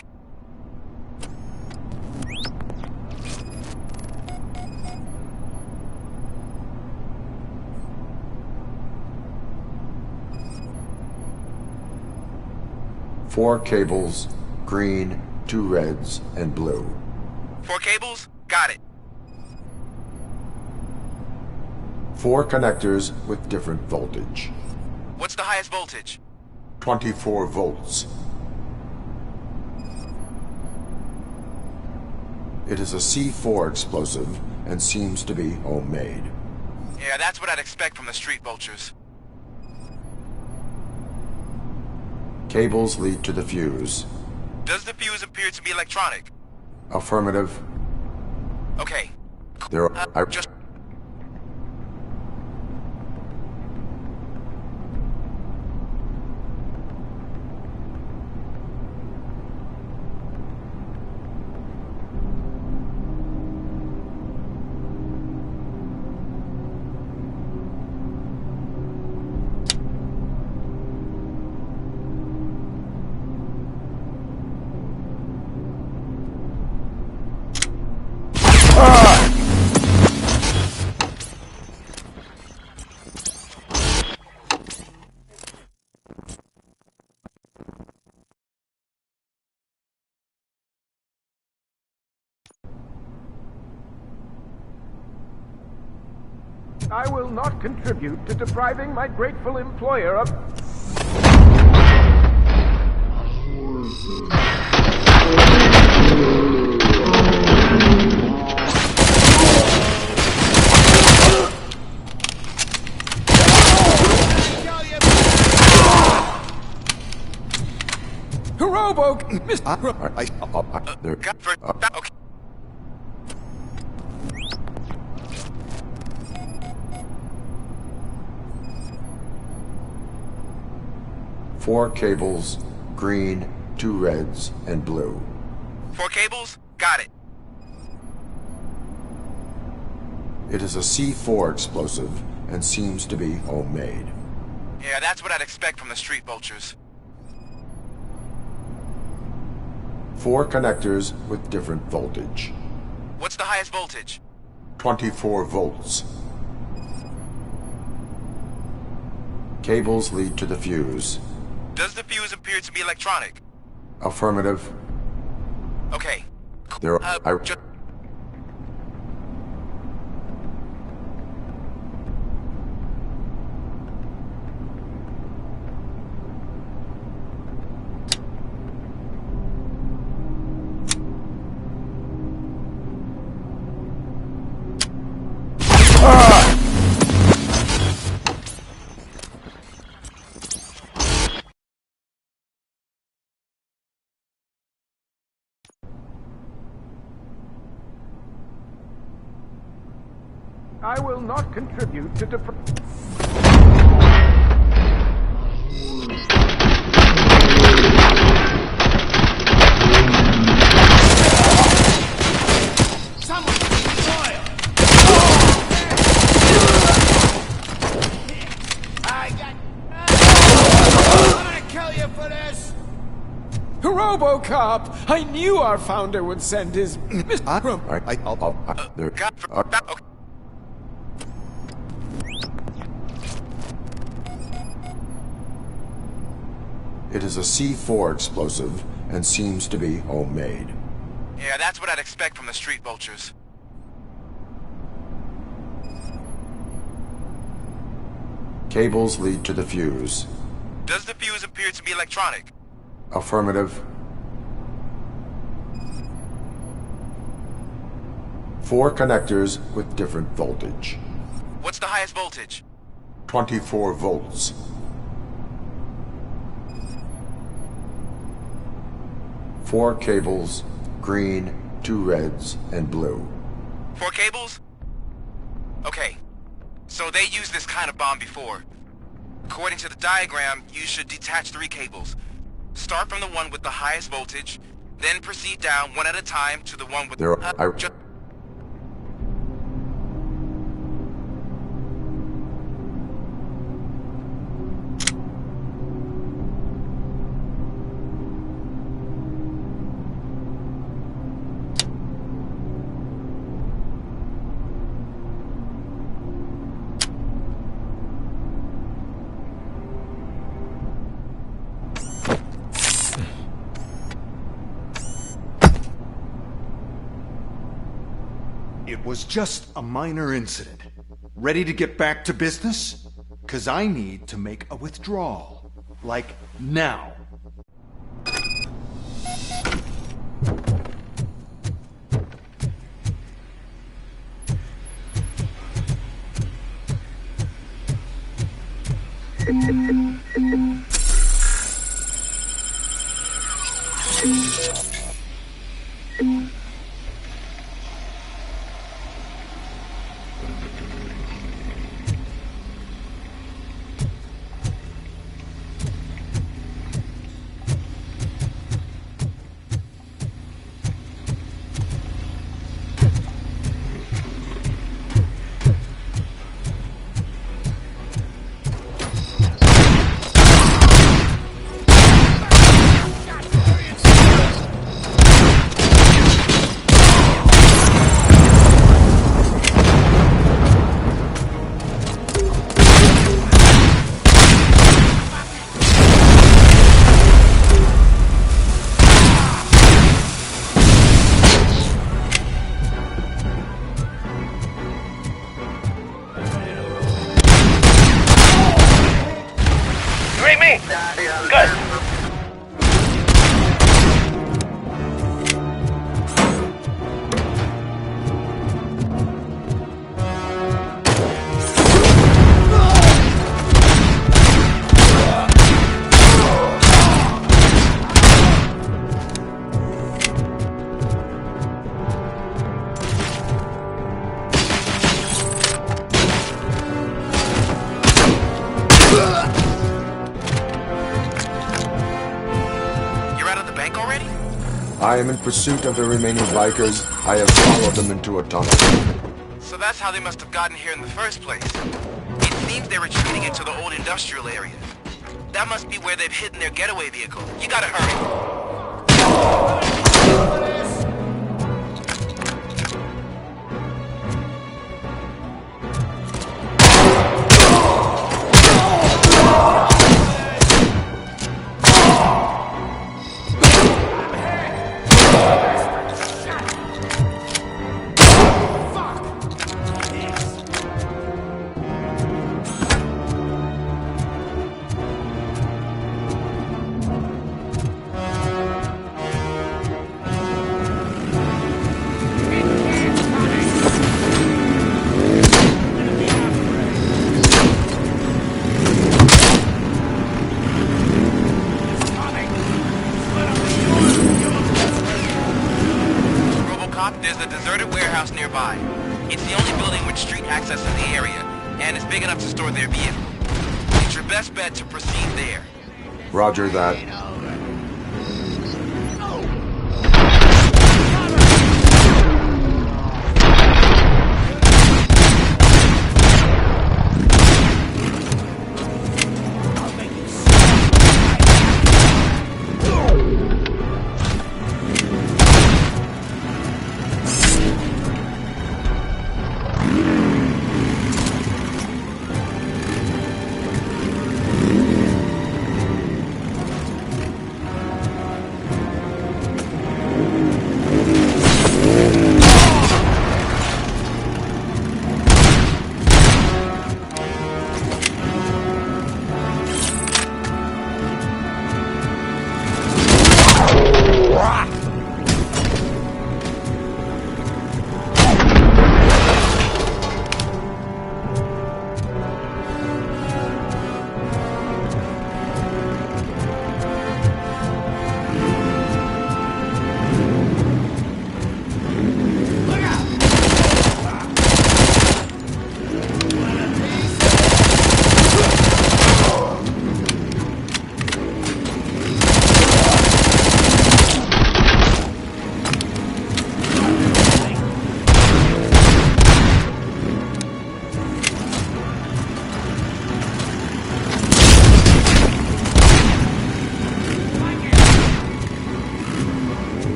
Four cables, green, 2 reds, and blue. 4 cables? Got it. 4 connectors with different voltage. What's the highest voltage? 24 volts. It is a C4 explosive and seems to be homemade. Yeah, that's what I'd expect from the street vultures. Cables lead to the fuse. Does the fuse appear to be electronic? Affirmative. Okay. There are... Just... I will not contribute to depriving my grateful employer of... Okay. 4 cables, green, 2 reds, and blue. 4 cables? Got it. It is a C4 explosive and seems to be homemade. Yeah, that's what I'd expect from the street vultures. 4 connectors with different voltage. What's the highest voltage? 24 volts. Cables lead to the fuse. Does the fuse appear to be electronic? Affirmative. Okay. There are... Just... I will not contribute to Robocop! I knew our founder would send his... It is a C4 explosive and seems to be homemade. Yeah, that's what I'd expect from the street vultures. Cables lead to the fuse. Does the fuse appear to be electronic? Affirmative. 4 connectors with different voltage. What's the highest voltage? 24 volts. Four cables, green, 2 reds, and blue. 4 cables? Okay. So they used this kind of bomb before. According to the diagram, you should detach 3 cables. Start from the one with the highest voltage, then proceed down one at a time to the one with was just a minor incident. Ready to get back to business? 'Cause I need to make a withdrawal. Like, now. I am in pursuit of the remaining bikers. I have followed them into a tunnel. So that's how they must have gotten here in the first place. It seems they're retreating into the old industrial area. That must be where they've hidden their getaway vehicle. You gotta hurry. There's a deserted warehouse nearby. It's the only building with street access in the area, and it's big enough to store their vehicle. It's your best bet to proceed there. Roger that.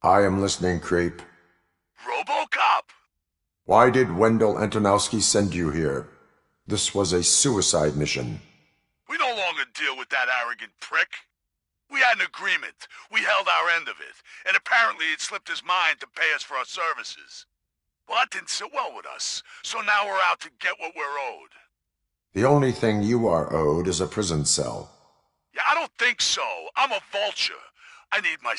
I am listening, creep. Robocop! Why did Wendell Antonowski send you here? This was a suicide mission. We no longer deal with that arrogant prick. We had an agreement. We held our end of it, and apparently it slipped his mind to pay us for our services. Well, that didn't sit well with us, so now we're out to get what we're owed. The only thing you are owed is a prison cell. Yeah, I don't think so. I'm a vulture. I need my...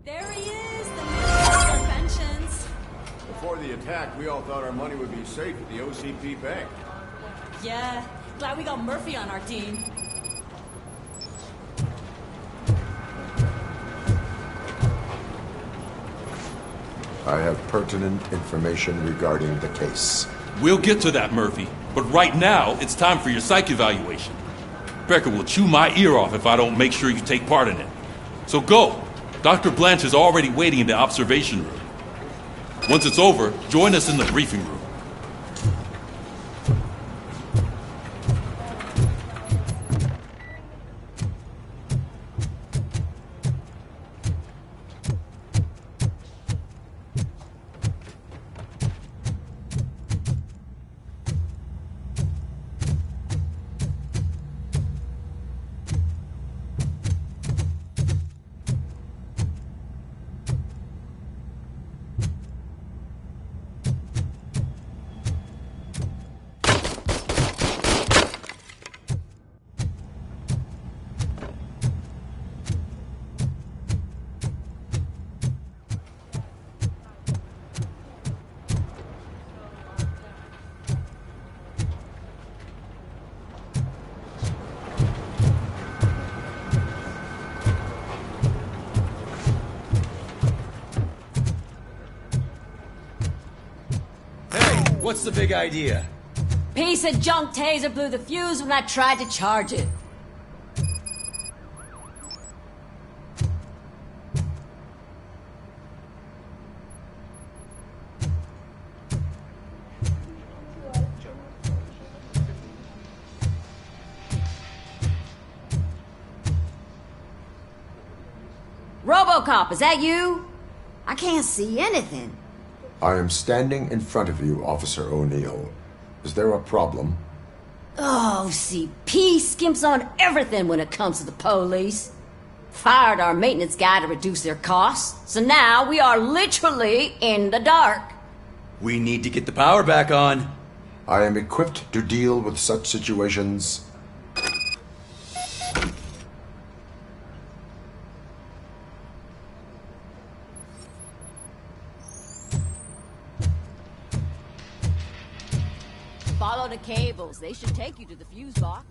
There he is, the man of pensions. Before the attack, we all thought our money would be safe at the OCP bank. Yeah, glad we got Murphy on our team. I have pertinent information regarding the case. We'll get to that, Murphy. But right now, it's time for your psych evaluation. Becker will chew my ear off if I don't make sure you take part in it. So go. Dr. Blanche is already waiting in the observation room. Once it's over, join us in the briefing room. What's the big idea? Piece of junk taser blew the fuse when I tried to charge it. Robocop, is that you? I can't see anything. I am standing in front of you, Officer O'Neill. Is there a problem? Oh, CP skimps on everything when it comes to the police. Fired our maintenance guy to reduce their costs, so now we are literally in the dark. We need to get the power back on. I am equipped to deal with such situations. Follow the cables. They should take you to the fuse box.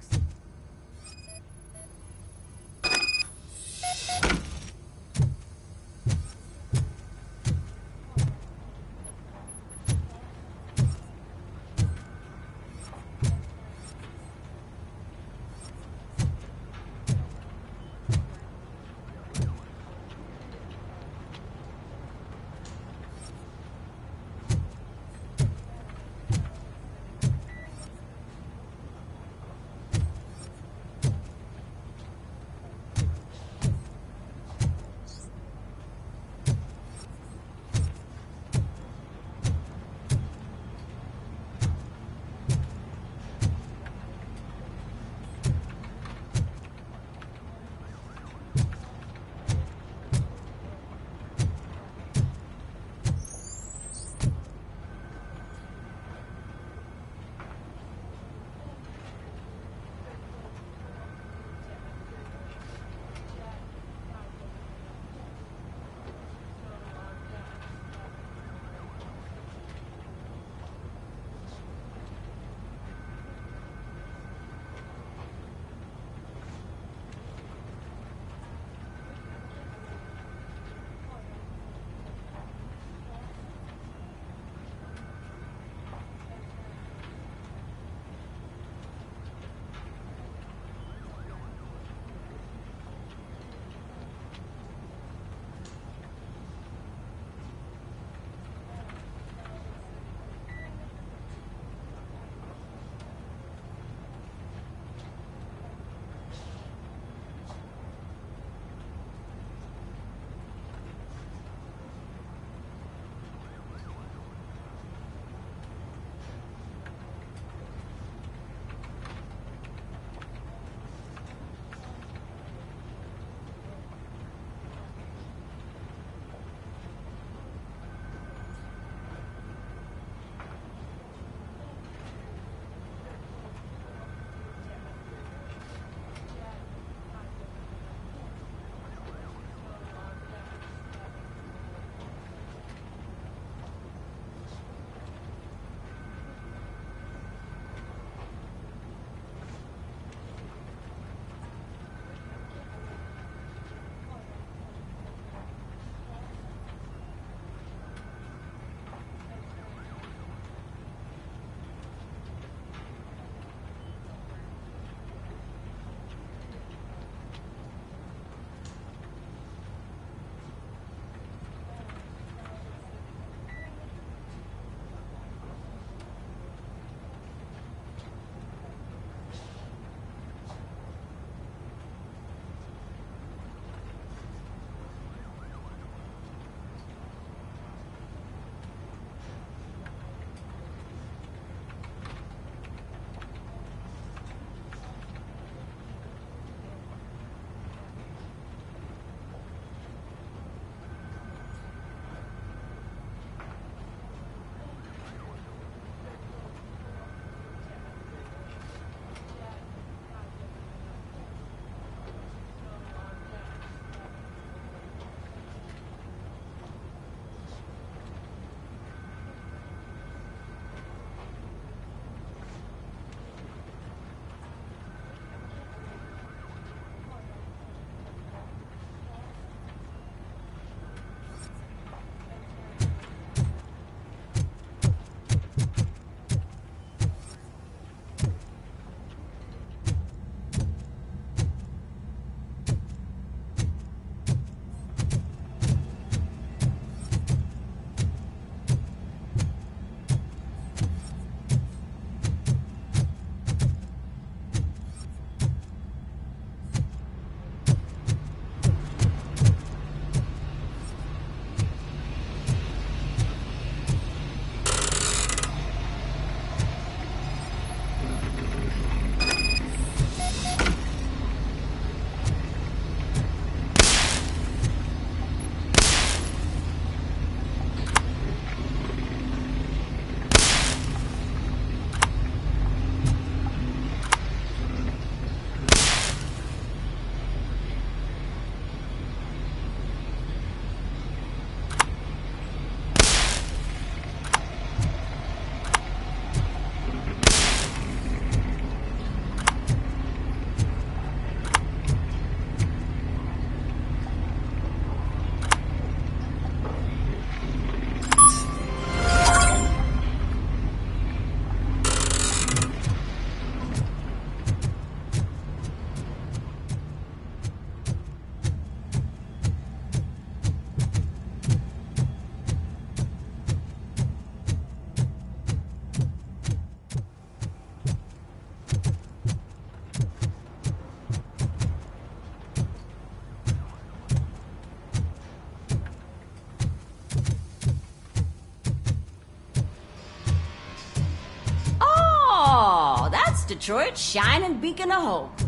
Detroit's shining beacon of hope.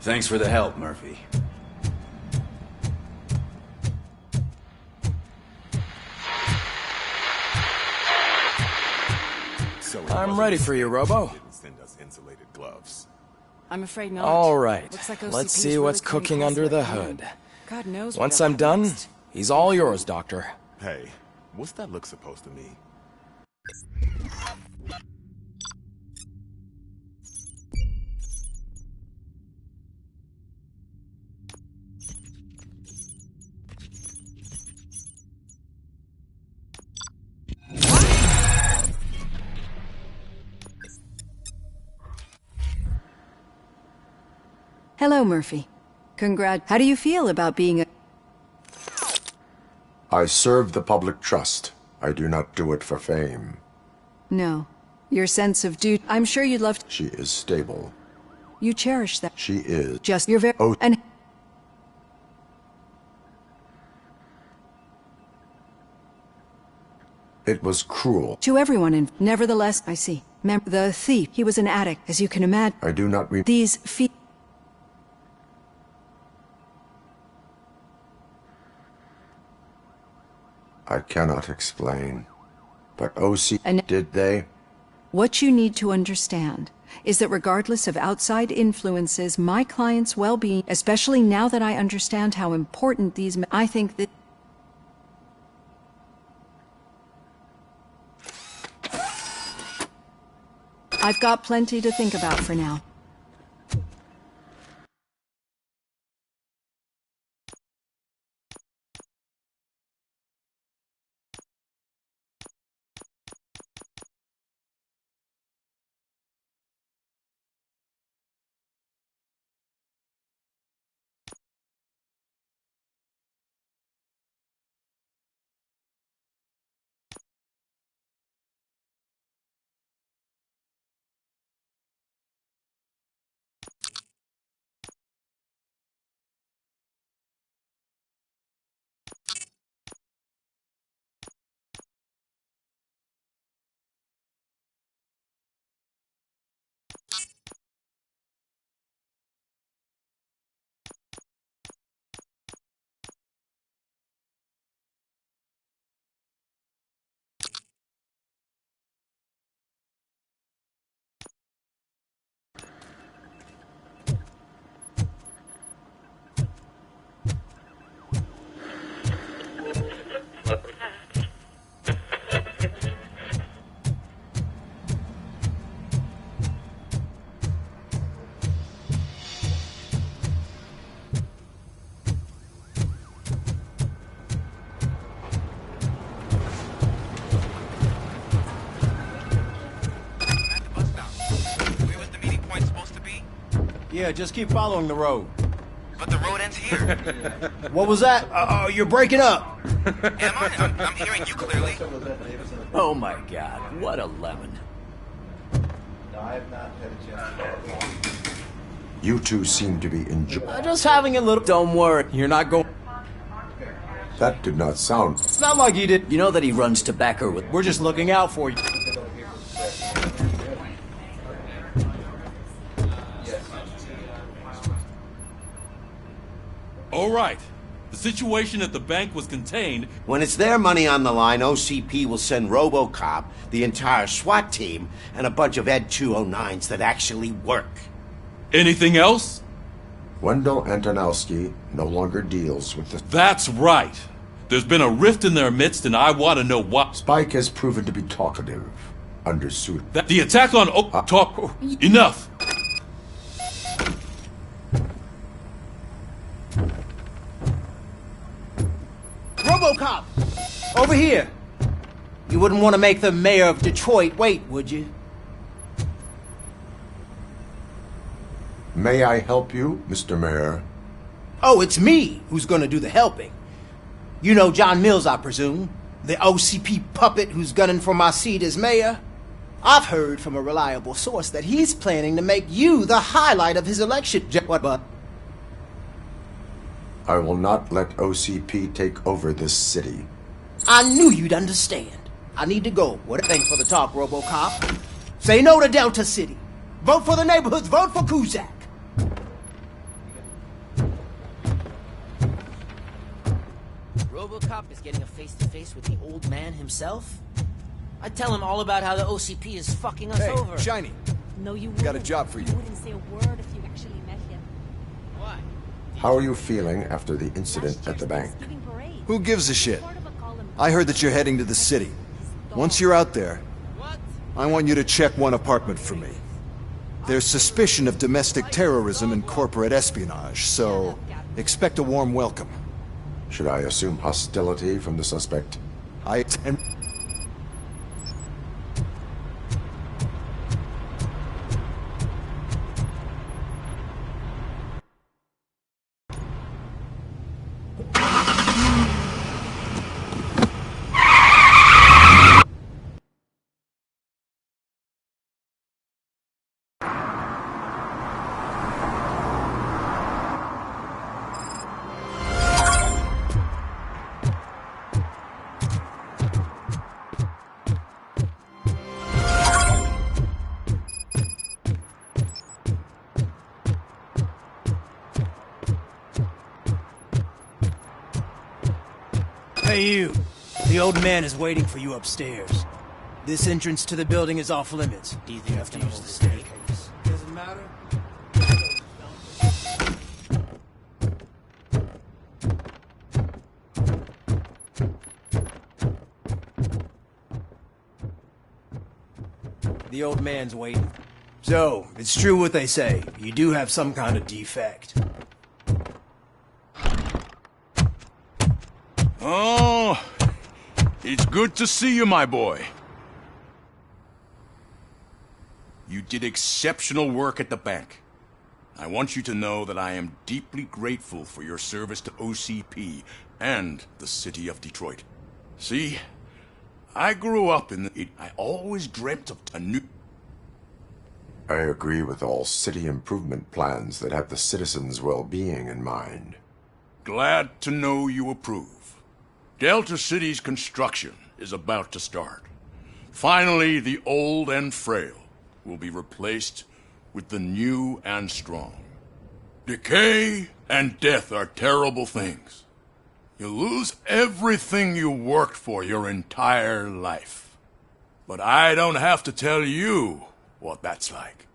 Thanks for the help, Murphy. I'm ready for you, Robo. I'm afraid not. All right. Looks like Let's OCP see is what's really coming cooking close under to the a plan. hood. God knows. Once whatever I'm done, next. he's all yours, Doctor. Hey, what's that look supposed to mean? Hello, Murphy. How do you feel about being a... I serve the public trust. I do not do it for fame. No. Your sense of duty... I'm sure you'd love to... She is stable. You cherish that. She is. Just your very... Oh. And... It was cruel. To everyone in... Nevertheless, I see. The thief, he was an addict, as you can imagine. I do not These feet... I cannot explain. But OC, did they? What you need to understand is that regardless of outside influences, my client's well-being, especially now that I understand how important these... I think that... I've got plenty to think about for now. Yeah, just keep following the road. But the road ends here. What was that? Oh, you're breaking up. Am I? I'm hearing you clearly. Oh my God, what a lemon. You two seem to be enjoying. Just having a little... Don't worry, you're not going... That did not sound... It's not like he did. You know that he runs to Becker with... We're just looking out for you. All right. The situation at the bank was contained. When it's their money on the line, OCP will send Robocop, the entire SWAT team, and a bunch of Ed 209s that actually work. Anything else? Wendell Antonowski no longer deals with the... That's right. There's been a rift in their midst, and I want to know what... Spike has proven to be talkative. Understood. The attack on... talk... Enough! Robocop! Over here! You wouldn't want to make the mayor of Detroit wait, would you? May I help you, Mr. Mayor? Oh, it's me who's gonna do the helping. You know John Mills, I presume? The OCP puppet who's gunning for my seat as mayor? I've heard from a reliable source that he's planning to make you the highlight of his election. What, but? I will not let OCP take over this city. I knew you'd understand. I need to go. What a thing for the talk, Robocop. Say no to Delta City. Vote for the neighborhoods. Vote for Kuzak. Robocop is getting a face-to-face with the old man himself? I'd tell him all about how the OCP is fucking us over. Hey, Shiny. No, you Got a job for you. wouldn't say a word if you actually met him. Why? How are you feeling after the incident at the bank? Who gives a shit? I heard that you're heading to the city. Once you're out there, I want you to check one apartment for me. There's suspicion of domestic terrorism and corporate espionage, so expect a warm welcome. Should I assume hostility from the suspect? I... Hey, you. The old man is waiting for you upstairs. This entrance to the building is off limits. Do you think you have to use the staircase? Doesn't matter. The old man's waiting. So, it's true what they say. You do have some kind of defect. Oh, it's good to see you, my boy. You did exceptional work at the bank. I want you to know that I am deeply grateful for your service to OCP and the city of Detroit. See, I grew up in the... I always dreamt of a new... I agree with all city improvement plans that have the citizens' well-being in mind. Glad to know you approve. Delta City's construction is about to start. Finally, the old and frail will be replaced with the new and strong. Decay and death are terrible things. You lose everything you worked for your entire life. But I don't have to tell you what that's like.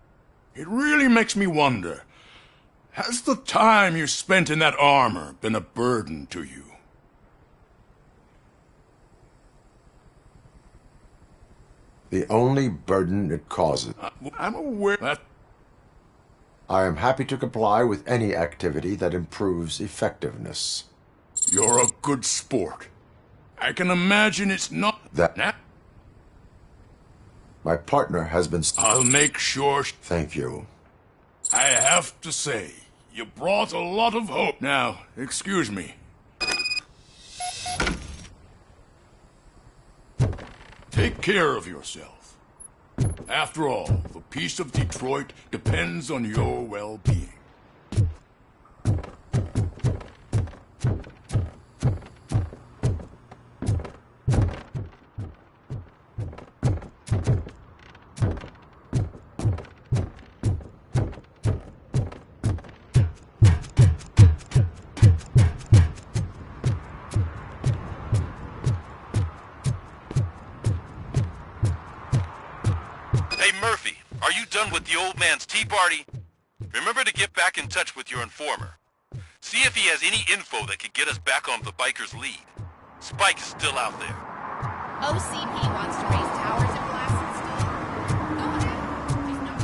It really makes me wonder, has the time you spent in that armor been a burden to you? The only burden it causes. I'm aware that... I am happy to comply with any activity that improves effectiveness. You're a good sport. I can imagine it's not... That... My partner has been... I'll make sure... Thank you. I have to say, you brought a lot of hope. Now, excuse me. Take care of yourself. After all, the peace of Detroit depends on your well-being. With the old man's tea party, remember to get back in touch with your informer. See if he has any info that could get us back on the biker's lead. Spike is still out there. OCP wants to raise towers and blasts still. Go ahead. There's no...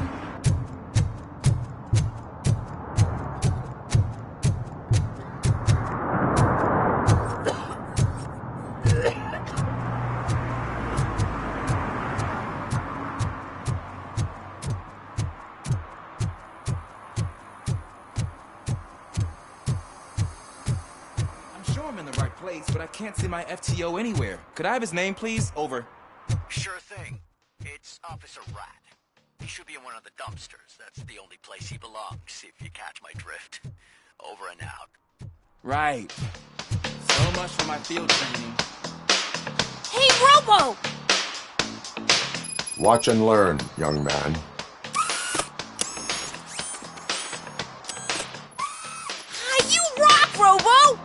But I can't see my FTO anywhere. Could I have his name, please? Over. Sure thing. It's Officer Rat. He should be in one of the dumpsters. That's the only place he belongs, if you catch my drift. Over and out. Right. So much for my field training. Hey, Robo! Watch and learn, young man. Robo!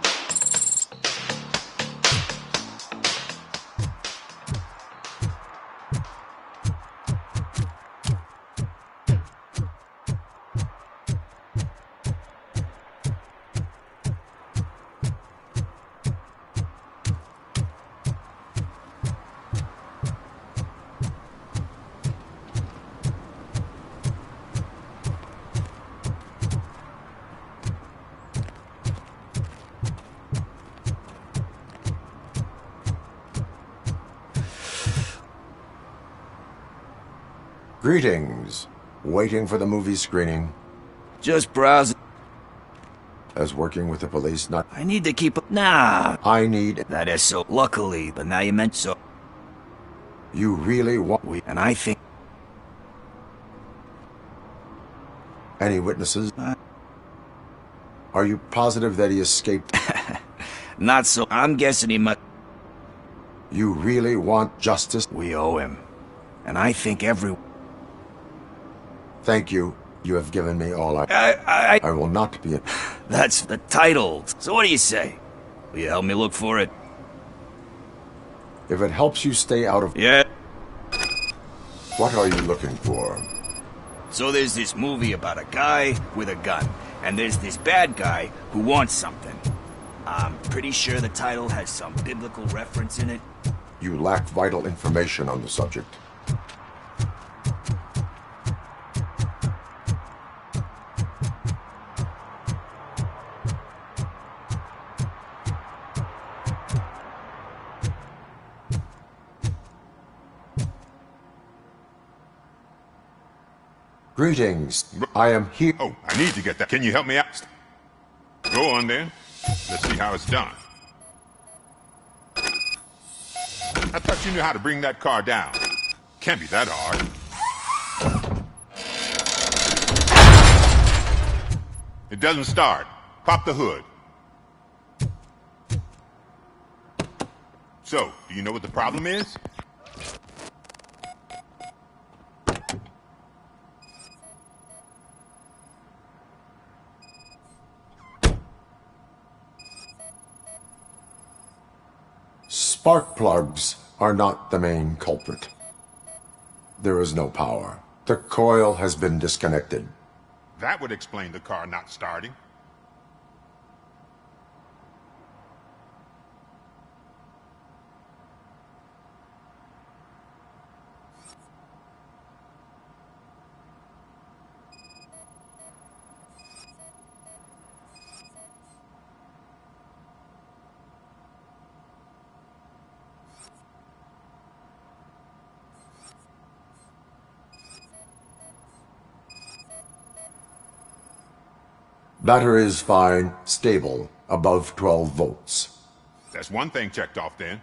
Greetings. Waiting for the movie screening. Just browsing. As working with the police, not... I need to keep... Nah. I need... That is so... Luckily, but now you meant so... You really want... And I think... Any witnesses? Are you positive that he escaped? Not so... I'm guessing he must... You really want justice? We owe him. And I think every... Thank you. You have given me all I will not be... That's the title. So what do you say? Will you help me look for it? If it helps you stay out of... Yeah. What are you looking for? So there's this movie about a guy with a gun, and there's this bad guy who wants something. I'm pretty sure the title has some biblical reference in it. You lack vital information on the subject. Greetings. I am here. Oh, I need to get that. Can you help me out? Go on there. Let's see how it's done. I thought you knew how to bring that car down. Can't be that hard. It doesn't start. Pop the hood. So, do you know what the problem is? Spark plugs are not the main culprit. There is no power. The coil has been disconnected. That would explain the car not starting. Battery is fine, stable, above 12 volts. That's one thing checked off then.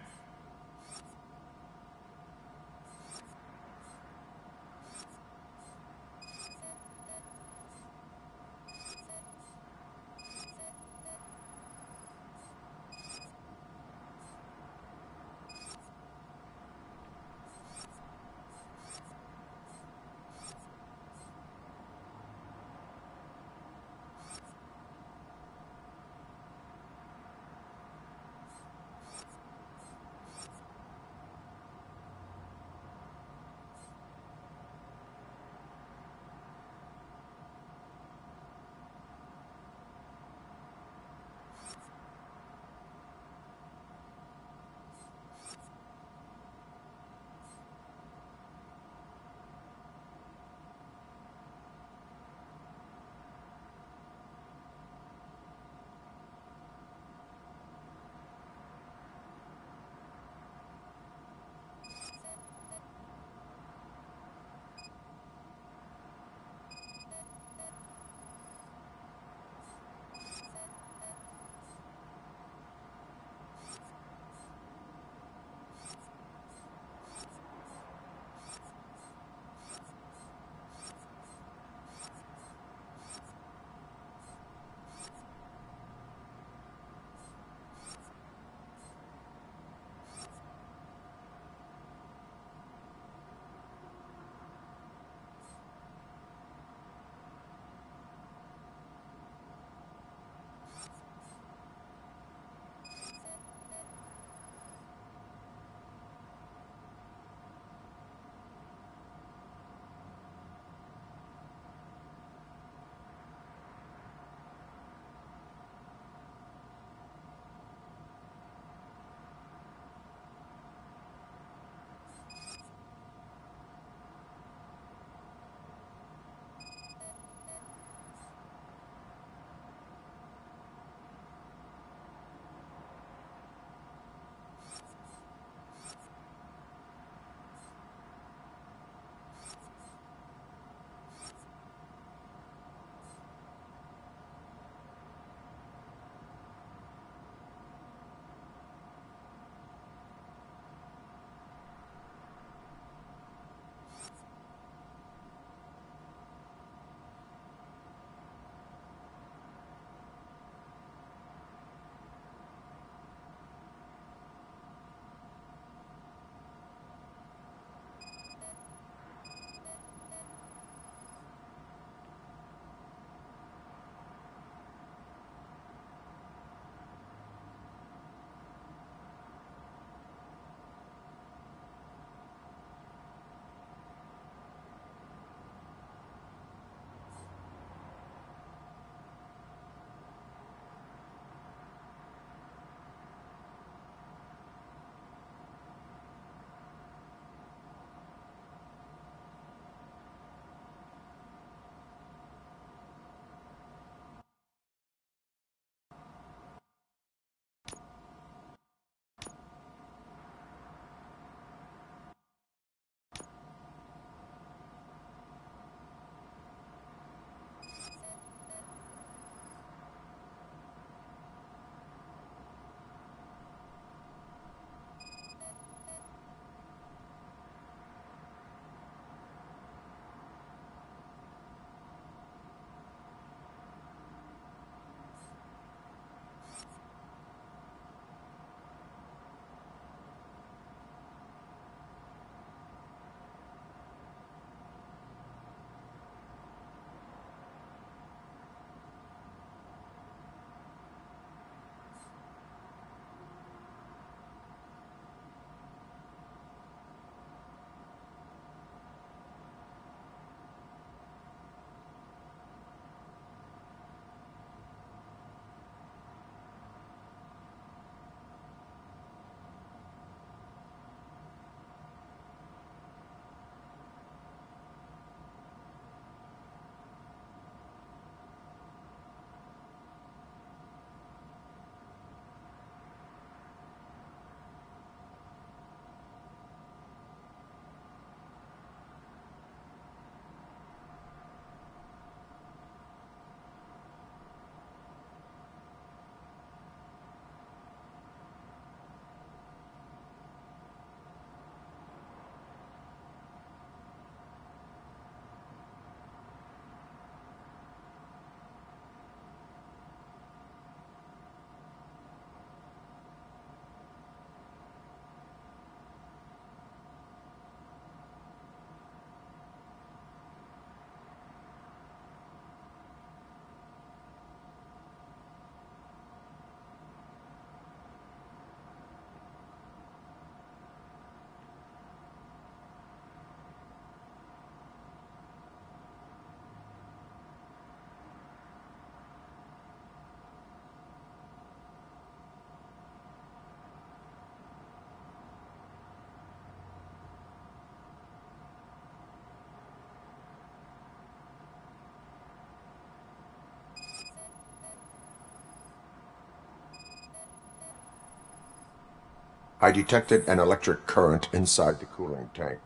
I detected an electric current inside the cooling tank.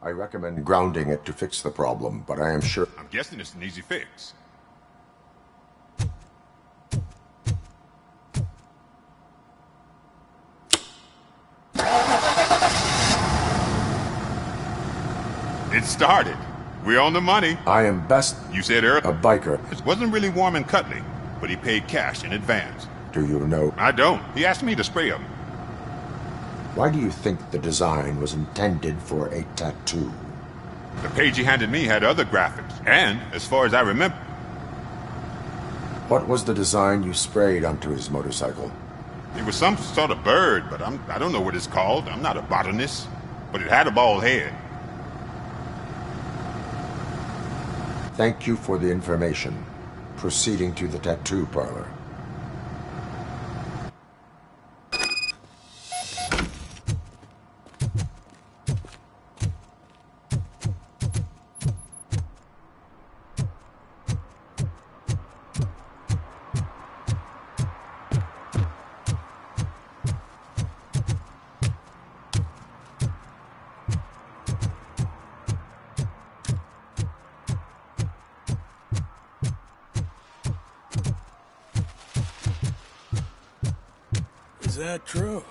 I recommend grounding it to fix the problem, but I am sure... I'm guessing it's an easy fix. It started. We're on the money. I am best... You said earlier... A biker. It wasn't really warm and cuddly, but he paid cash in advance. Do you know... I don't. He asked me to spray him. Why do you think the design was intended for a tattoo? The page he handed me had other graphics, and, as far as I remember... What was the design you sprayed onto his motorcycle? It was some sort of bird, but I don't know what it's called. I'm not a botanist. But it had a bald head. Thank you for the information. Proceeding to the tattoo parlor. Is that true?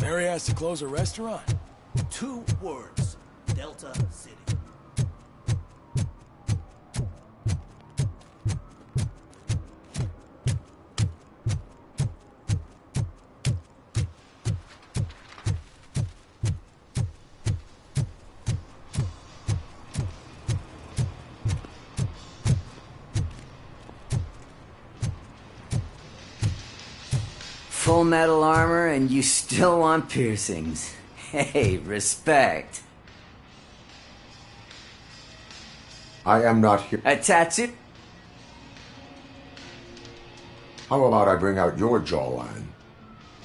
Mary has to close a restaurant? 2 words. Delta City. Full metal armor and you still want piercings. Hey, respect. I am not here. A tattoo? How about I bring out your jawline?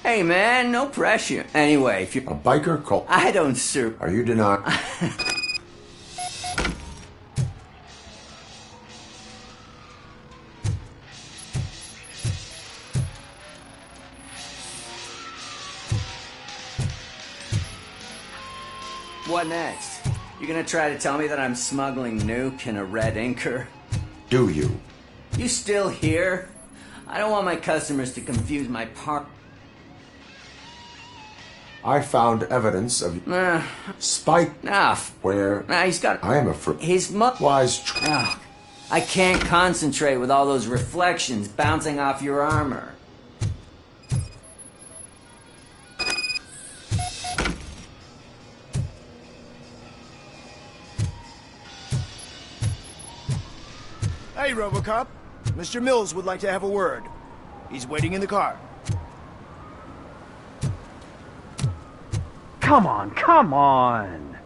Hey man, no pressure. Anyway, if you're... A biker cult? I don't serve... Are you denying... What next? You gonna try to tell me that I'm smuggling nuke in a red inker? Do you? You still here? I don't want my customers to confuse my part. I found evidence of Spike. Where? He's got. I am afraid. His wise. I can't concentrate with all those reflections bouncing off your armor. Hey, Robocop. Mr. Mills would like to have a word. He's waiting in the car. Come on, come on!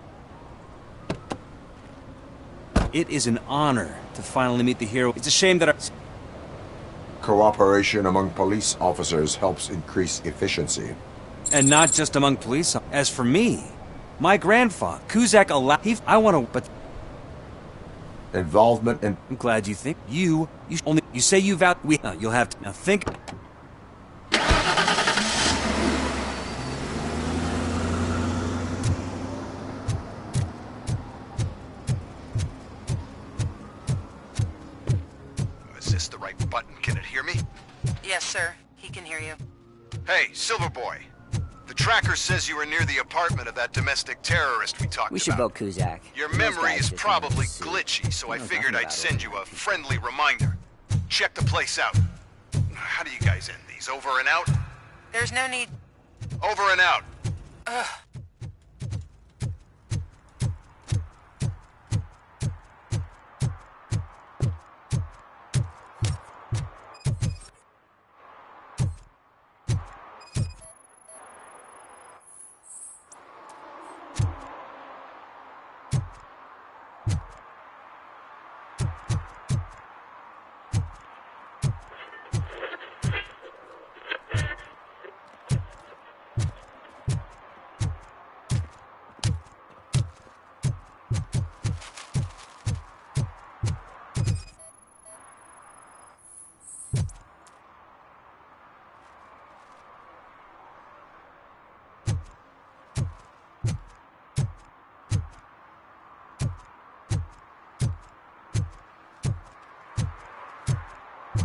It is an honor to finally meet the hero. It's a shame that Cooperation among police officers helps increase efficiency. And not just among police. As for me, my grandfather, Kuzak I want to, but... Involvement in... I'm glad you think. You say you vow... you'll have to... Now think... Is this the right button? Can it hear me? Yes, sir. He can hear you. Hey, Silverboy. The tracker says you were near the apartment of that domestic terrorist we talked about. We should vote Kuzak. Your memory is probably glitchy, so I figured I'd send you a friendly reminder. Check the place out. How do you guys end these? Over and out? There's no need. Over and out. Ugh.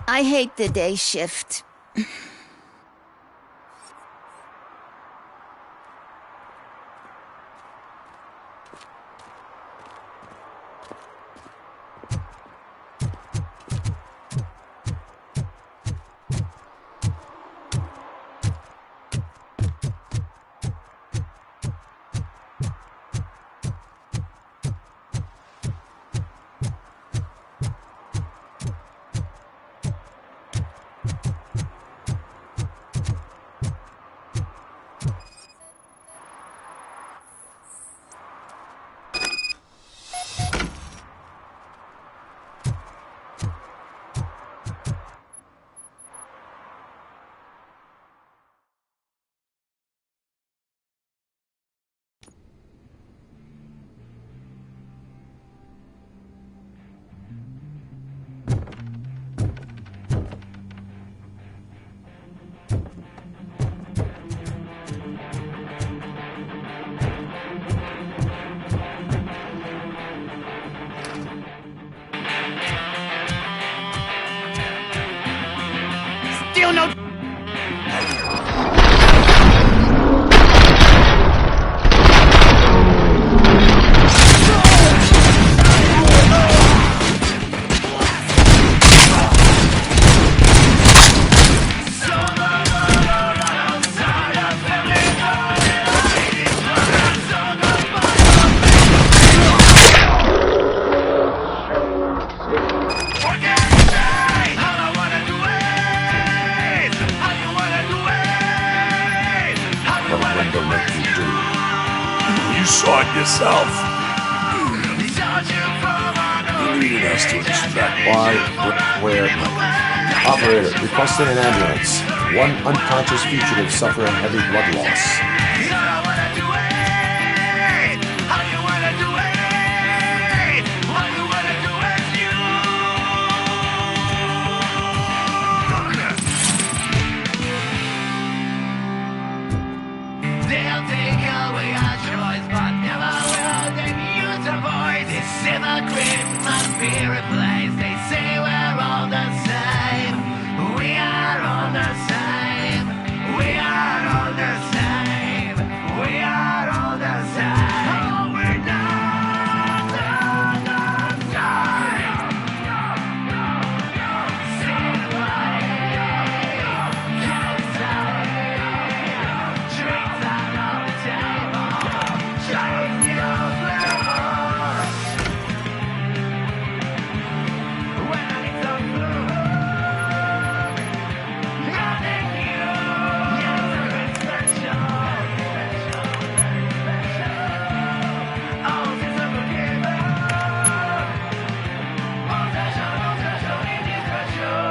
I hate the day shift. Still no... You saw it yourself. You needed us to extract. Why? Where? Operator, requesting an ambulance. One unconscious fugitive suffering heavy blood loss. They'll take away our choice, but never will they use our voice. This hypocrite must be replaced. They say we're all the same. We are all the same. We are all the same. We are all the same. Oh, we're not all the same. Sing like can say drinks out on the table. Change your flavor. When I need some food, nothing new. Yes, very special. All things are forgiven. All special, it is special.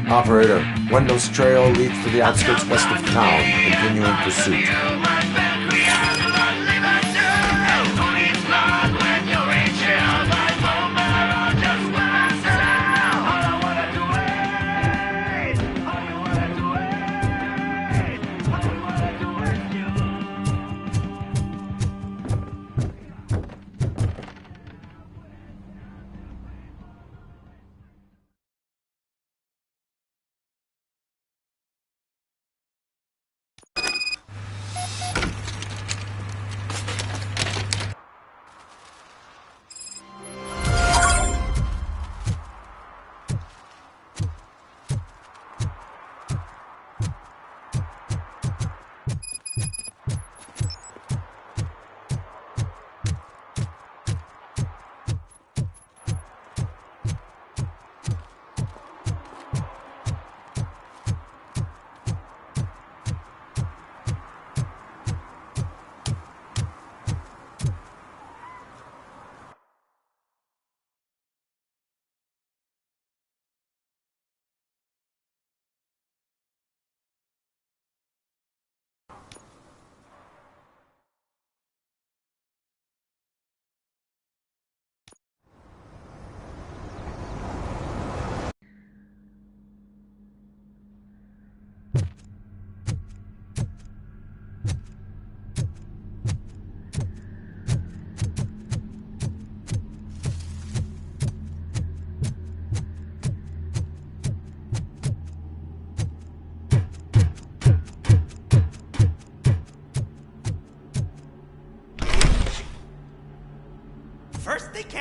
Operator, Wendell's trail leads to the outskirts west of town, continuing pursuit.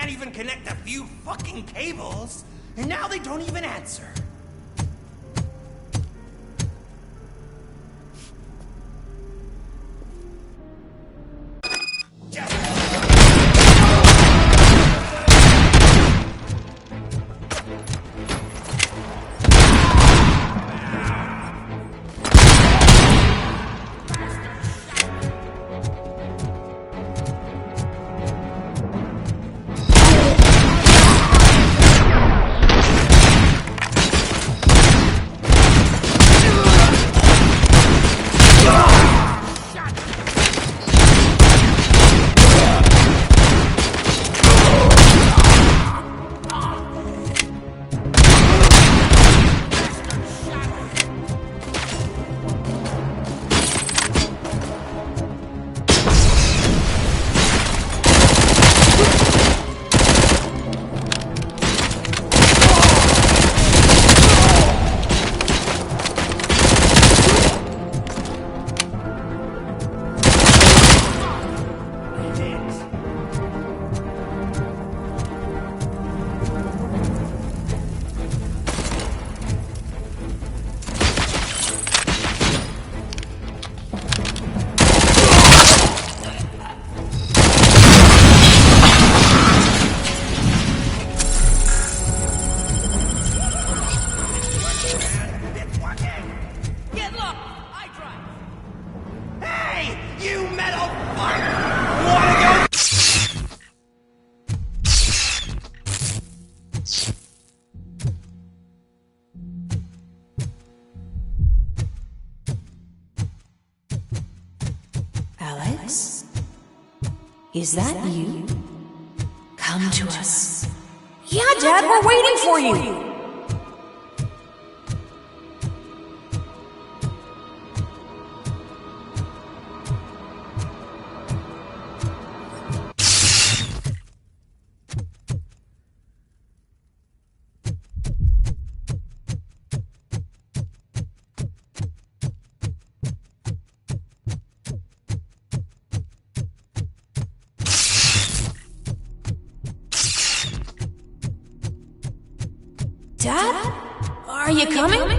can't even connect a few fucking cables, and now they don't even answer. Alex? Is that you? Come to us. Yeah, Dad, we're waiting for you! Dad? Are you coming?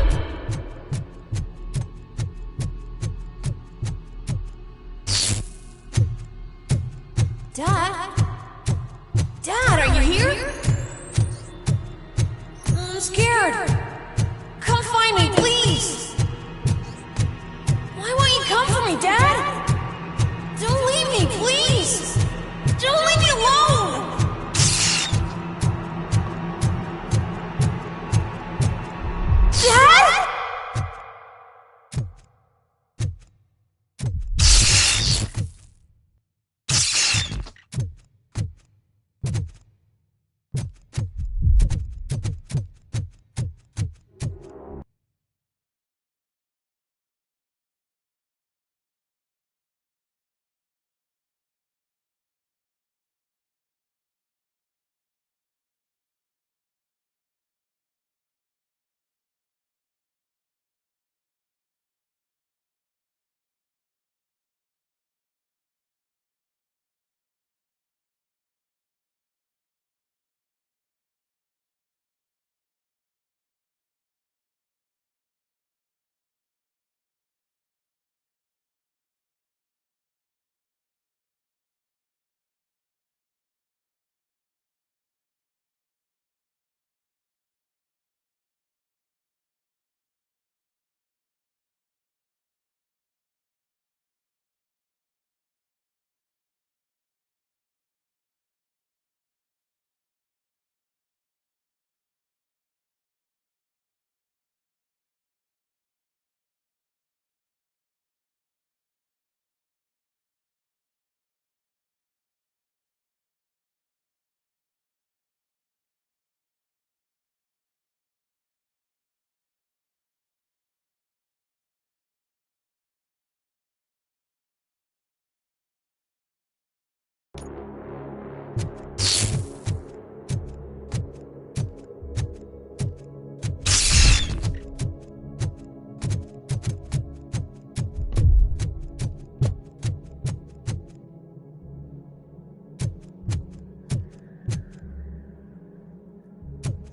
Dad? Dad, are you here? I'm scared. Come find me, please. Why won't you come for me, Dad? Don't leave me, please. Don't leave me alone. Dad?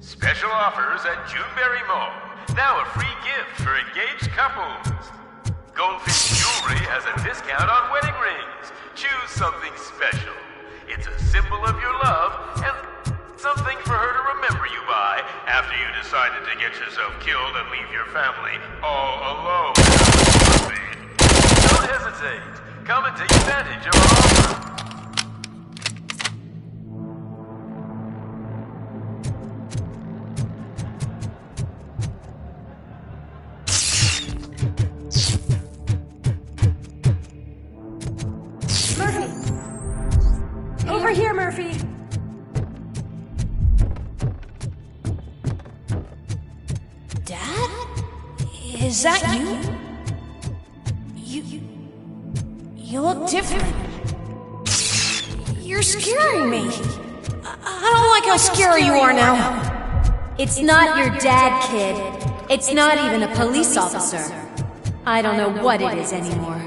Special offers at Juneberry Mall. Now a free gift for engaged couples. Goldfish Jewelry has a discount on wedding rings. Choose something special. It's a symbol of your love and something for her to remember you by after you decided to get yourself killed and leave your family all alone. Don't hesitate. Come and take advantage of our offer. Over here, Murphy! Dad? Is that you? You look different. You're scaring me. I don't like how scary you are now. It's not your dad, kid. It's not even a police officer. I don't know what it is anymore.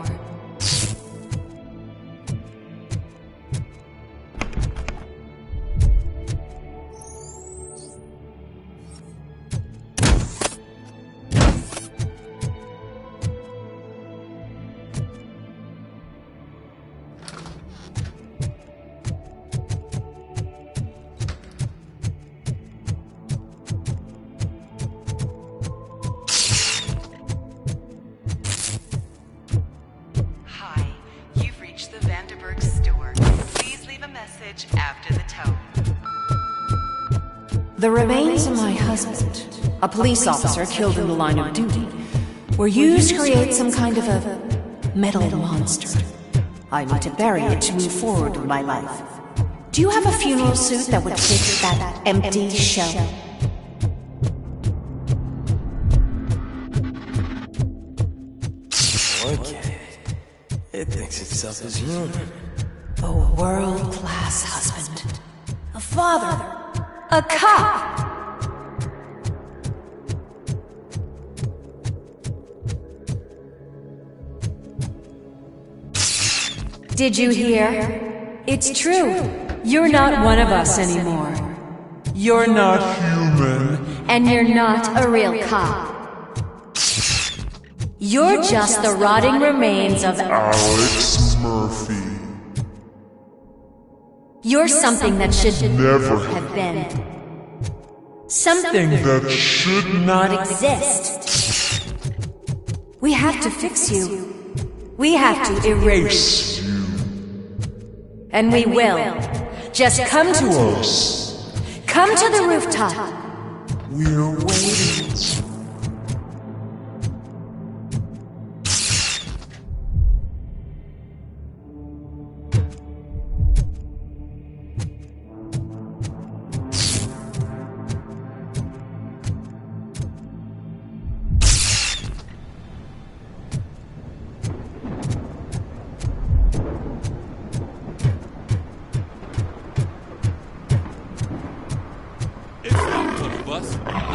After the tone. The remains of my husband, a police officer killed in the line of duty, were used to create some kind of a metal monster. I need to bury it to move forward with my life. Do you have a funeral suit that would fit that empty shell? Okay. It thinks itself as human. A world-class husband. A father. A cop. Did you hear? It's true. You're not one of us anymore. You're not human. And you're not a real cop. You're just the rotting remains of Alex Murphy. You're something that should never have been. Something that should not exist. We have to fix you. We have to erase you. And we will. Just come to us. Come to the rooftop. We're waiting. It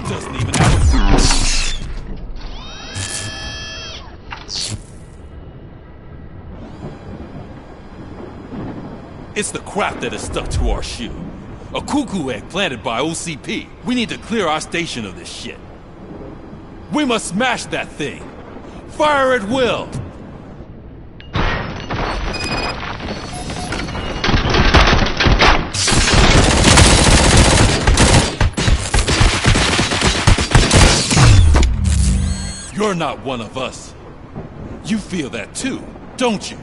doesn't even have It's the crap that is stuck to our shoe. A cuckoo egg planted by OCP. We need to clear our station of this shit. We must smash that thing. Fire at will. You're not one of us. You feel that too, don't you?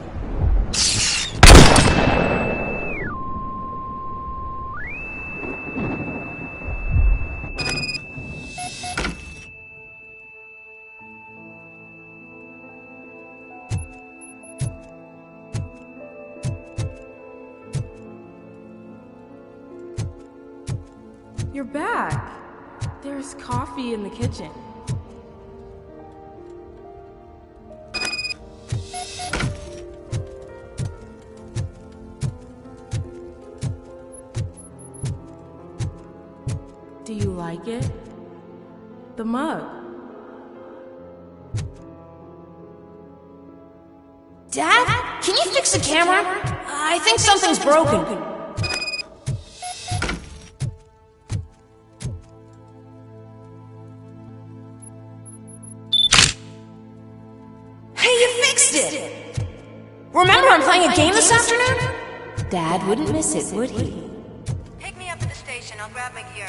You're back. There's coffee in the kitchen. Do you like it? The mug. Dad? Can you fix the camera? I think something's broken. fixed it! Remember I'm playing a game this afternoon? Dad wouldn't miss it, would he? Pick me up at the station. I'll grab my gear.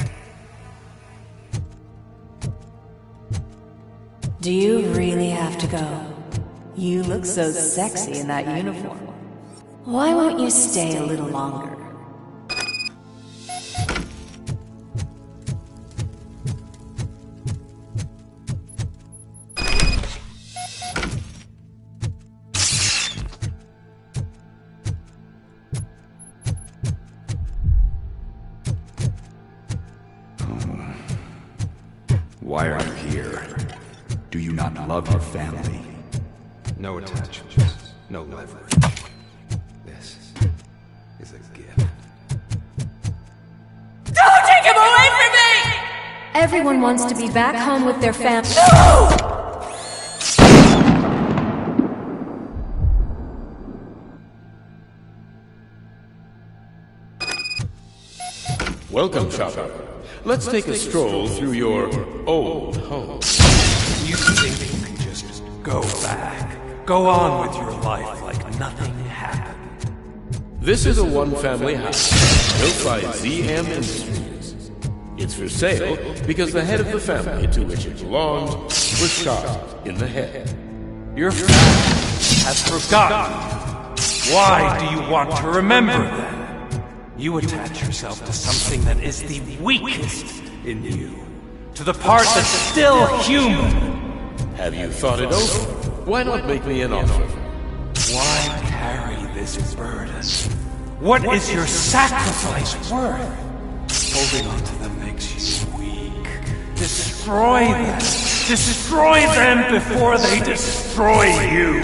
Do you really have to go? You look so sexy in that uniform. Why won't you stay a little longer? Why are you here? Do you not love your family? No attachments, no leverage. This is a gift. Don't take him away from me! Everyone wants to be back home with their family. No! Welcome, Chopper. Let's take a stroll through your old home. You think you can just go back, go on with your life like nothing happened? This is a one-family house built by ZM Industries. It's for sale because the head of the family to which it belonged was shot in the head. Your family has forgotten. Why do you want to remember them? You attach yourself to something that is the weakest in you, to the part that's still human. Have you thought it over? Why not make me an offer? Why carry this burden? What is your sacrifice worth? Holding on to them makes you weak. Destroy them! Destroy them before they destroy you!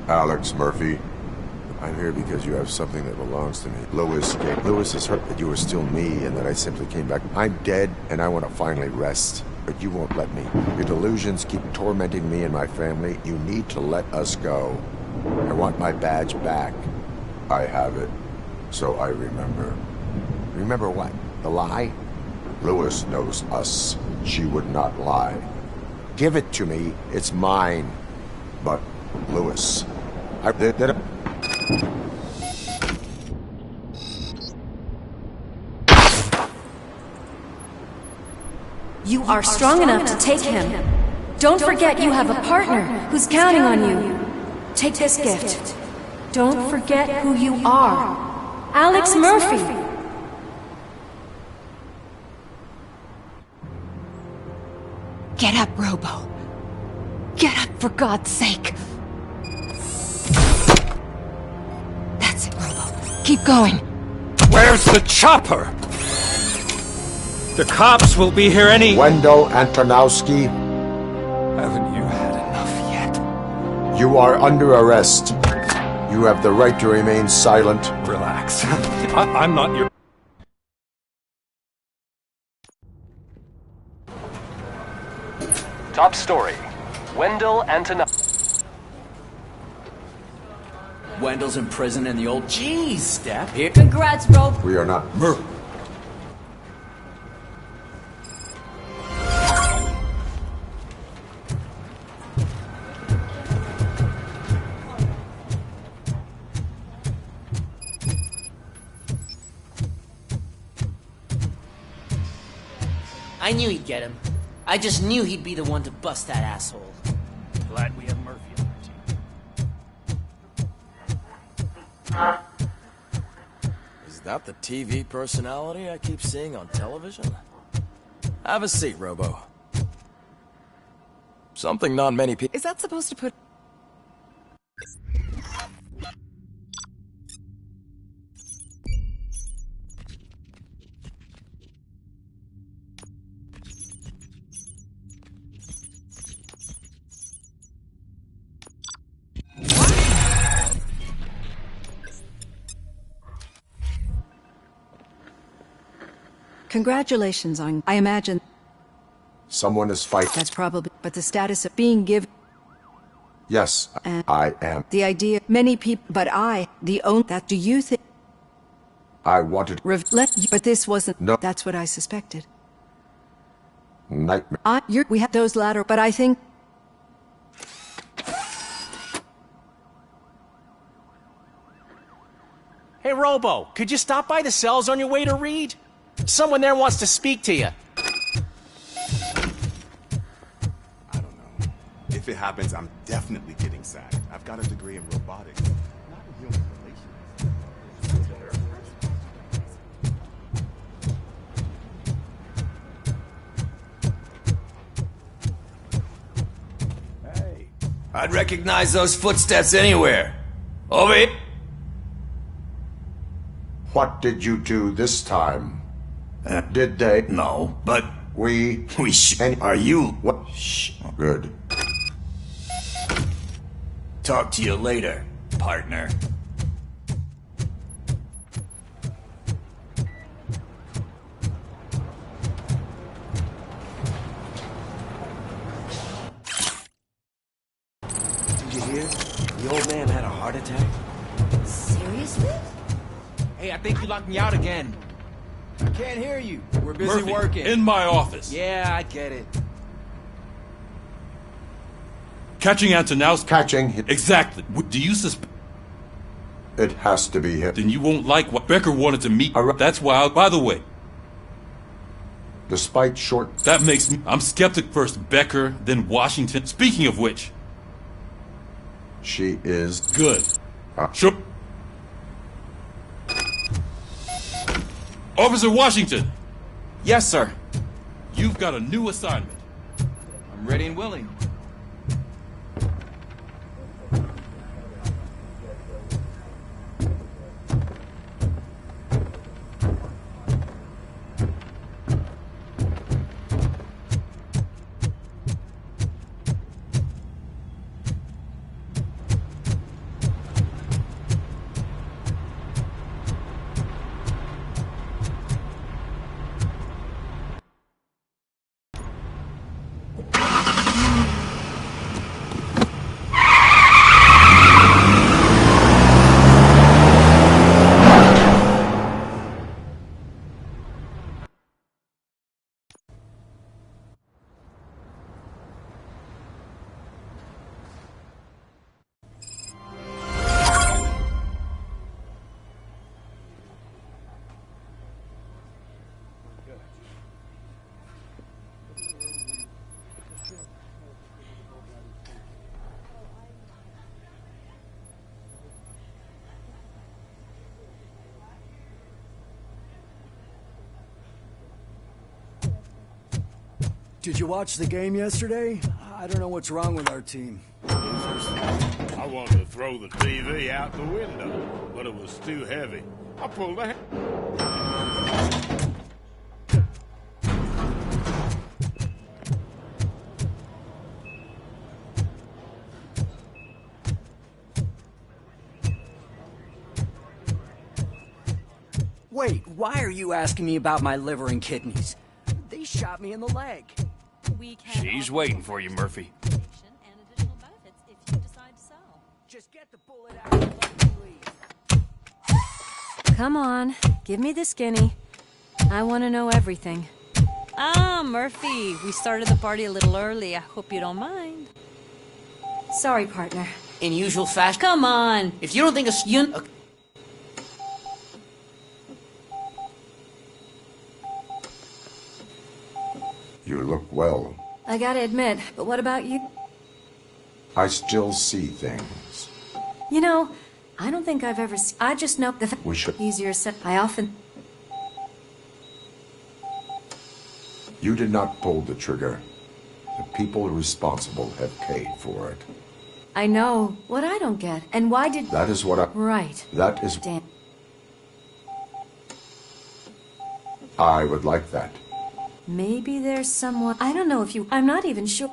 Alex Murphy, I'm here because you have something that belongs to me. Lewis is hurt that you are still me and that I simply came back. I'm dead and I want to finally rest, but you won't let me. Your delusions keep tormenting me and my family. You need to let us go. I want my badge back. I have it, so I remember. Remember what? The lie? Lewis knows us. She would not lie. Give it to me. It's mine. But, Lewis, I did it. You are strong enough to take him. Don't forget you have a partner who's counting on you. Take this gift. Don't forget who you are. Alex Murphy. Get up, Robo. Get up, for God's sake. That's it, Robo. Keep going. Where's the chopper? The cops will be here any— Wendell Antonowski. Haven't you had enough yet? You are under arrest. You have the right to remain silent. Relax. I'm not your— Top story. Wendell Antonowski. Wendell's in prison and the old— Jeez, Steph. Here. Congrats, bro. We are not. I knew he'd get him. I just knew he'd be the one to bust that asshole. Glad we have Murphy on our team. Is that the TV personality I keep seeing on television? Have a seat, Robo. Something not many people— Is that supposed to put... Congratulations on, I imagine. Someone is fighting. That's probably, but the status of being given. Yes, And I am. the idea, many people, but I, the only, that do you think? I wanted... But this wasn't... No. That's what I suspected. Nightmare. We have those latter, but I think... Hey, Robo, could you stop by the cells on your way to Reed? Someone there wants to speak to you. If it happens, I'm definitely getting sacked. I've got a degree in robotics, not in human relations. Hey. I'd recognize those footsteps anywhere. Over here. What did you do this time? Did they? No, but... We Are you... What? Shh. Good. Talk to you later, partner. Did you hear? The old man had a heart attack. Seriously? Hey, I think you locked me out again. I can't hear you. We're busy Murphy, working. in my office. Yeah, I get it. Catching Antonowski. Catching. Exactly. Do you suspect? It has to be him. Then you won't like what Becker wanted to meet. That's why. By the way, despite short. That makes me. I'm skeptic first. Becker, then Washington. Speaking of which, she is good. Sure. Officer Washington. Yes, sir. You've got a new assignment. I'm ready and willing. Did you watch the game yesterday? I don't know what's wrong with our team. I wanted to throw the TV out the window, but it was too heavy. I pulled the... Wait, why are you asking me about my liver and kidneys? They shot me in the leg. She's waiting for you, Murphy. Just get the bullet out and let me leave. Come on, give me the skinny. I want to know everything. Ah, Murphy, we started the party a little early. I hope you don't mind. Sorry, partner. In usual fashion. Come on. If you don't think a... You look well. I gotta admit, but what about you? I still see things. You know, I don't think I've ever seen... I just know the... We should... Easier said. I often... You did not pull the trigger. The people responsible have paid for it. I know. What I don't get. And why did... That is what I... Right. That is... Damn. I would like that. Maybe there's someone... I don't know if you... I'm not even sure...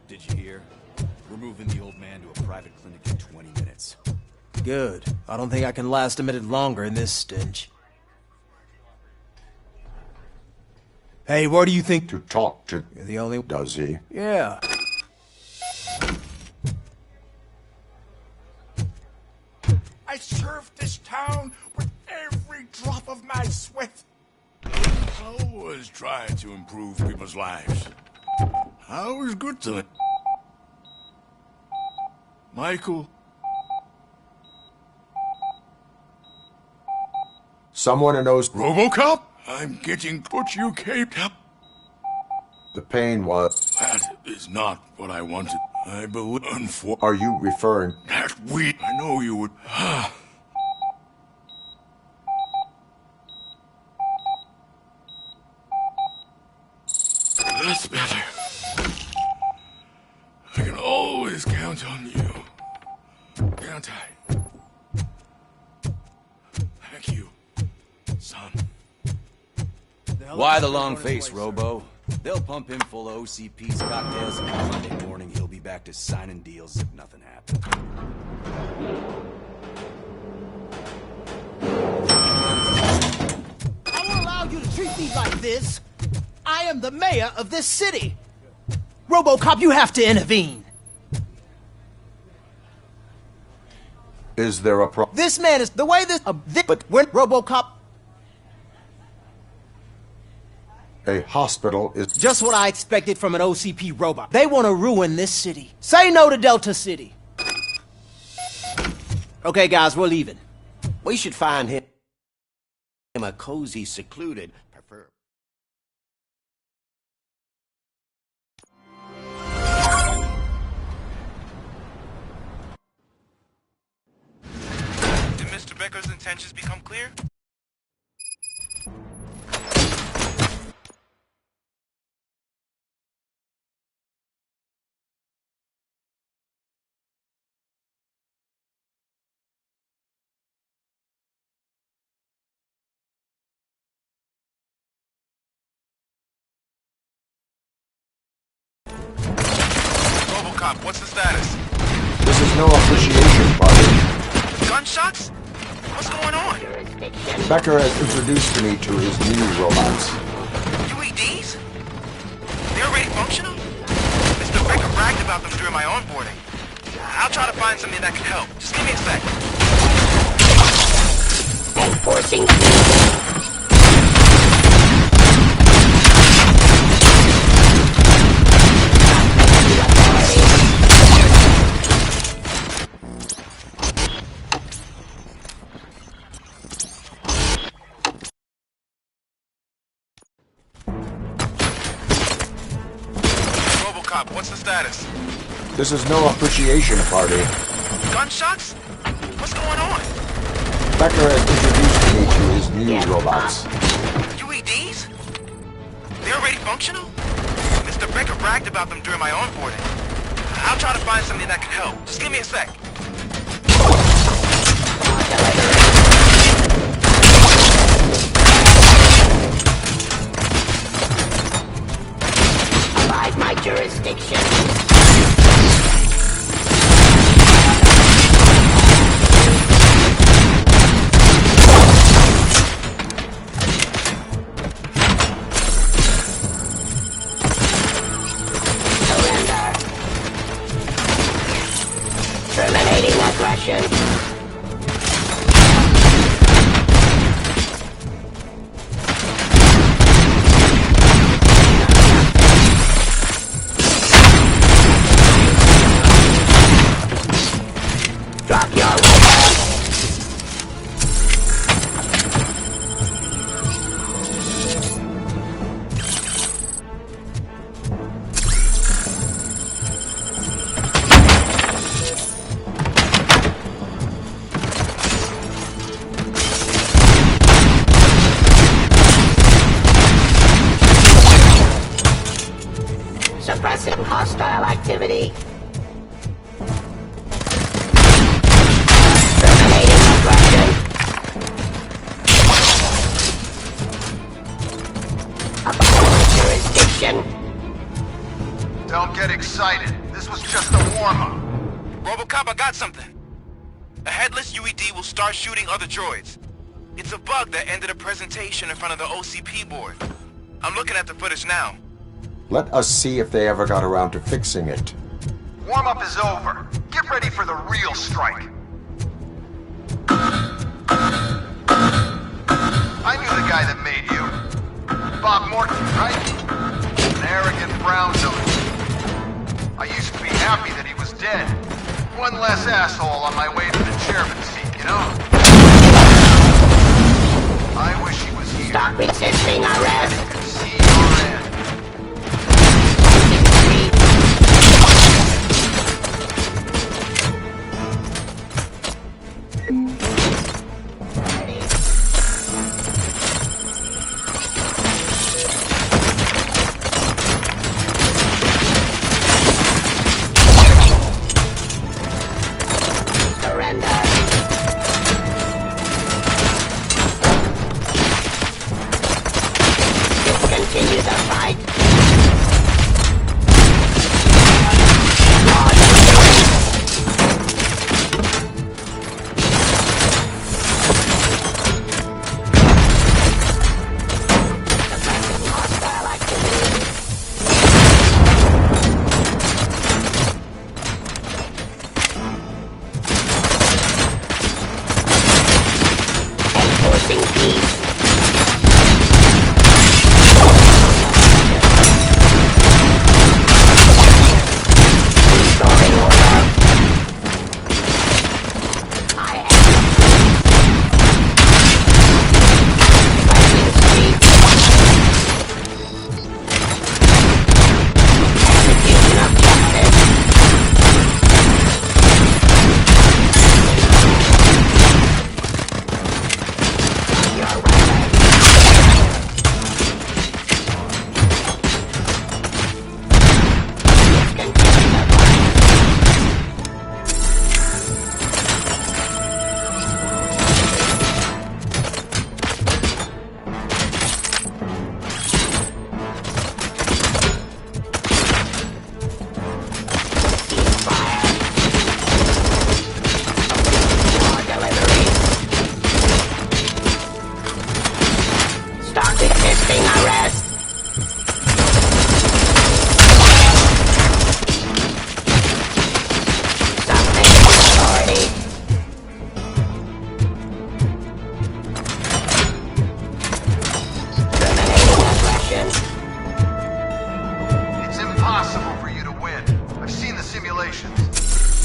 Did you hear? We're moving the old man to a private clinic in 20 minutes. Good. I don't think I can last a minute longer in this stench. Hey, where do you think... To talk to... You're the only... Does he? Yeah. I served this town with every drop of my sweat. I was trying to improve people's lives. I was good to it. Michael. Someone who knows... Robocop? I'm getting what you caped up. The pain was... That is not what I wanted. I believe... Are you referring... That we... I know you would... That's better. I can always count on you. Can't I? Thank you, son. Why the long face, Robo? They'll pump him full of OCP's cocktails, and on Monday morning he'll be back to signing deals as if nothing happened. I won't allow you to treat me like this. I am the mayor of this city. Robocop, you have to intervene. Is there a problem? This man is... The way this... but when Robocop... A hospital is... Just what I expected from an OCP robot. They want to ruin this city. Say no to Delta City. Okay, guys, we're leaving. We should find him a cozy, secluded... Did Mr. Becker's intentions become clear? Robocop, what's the status? This is no appreciation party. Gunshots? What's going on? Becker has introduced me to his new robots. UEDs? They're already functional? Mr. Becker bragged about them during my onboarding. I'll try to find something that can help. Just give me a sec. Enforcing. Robocop, what's the status? This is no appreciation party. Gunshots? What's going on? Becker has introduced me to his new robots. UEDs? They're already functional? Mr. Becker bragged about them during my onboarding. I'll try to find something that can help. Just give me a sec. Abide my jurisdiction. Terminating aggression. Drop your weapon. Suppressing hostile activity. Terminating aggression. Abide jurisdiction. Don't get excited. This was just a warm-up. Robocop, I got something. A headless UED will start shooting other droids. It's a bug that ended a presentation in front of the OCP board. I'm looking at the footage now. Let us see if they ever got around to fixing it. Warm-up is over. Get ready for the real strike. I knew the guy that made you. Bob Morton, right? An arrogant brown-nosed. I used to be happy that he was dead. One less asshole on my way to the chairman's seat, you know? I wish he was here. Stop resisting arrest! I could see your end. Continue the fight. Enforcing peace.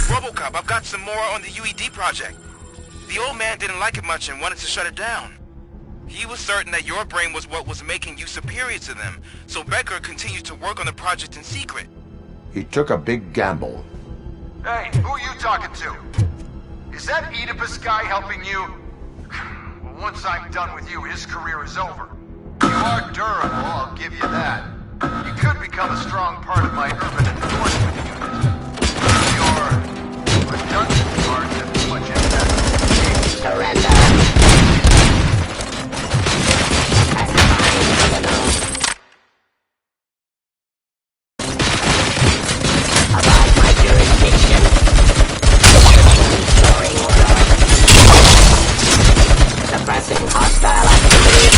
Robocop, I've got some more on the UED project. The old man didn't like it much and wanted to shut it down. He was certain that your brain was what was making you superior to them, so Becker continued to work on the project in secret. He took a big gamble. Hey, who are you talking to? Is that Oedipus guy helping you? Well, once I'm done with you, his career is over. You are durable, I'll give you that. You could become a strong part of my urban enforcement unit. Your redundant guards have too much impact. Surrender! About my jurisdiction. Restoring order. Suppressing hostile activity.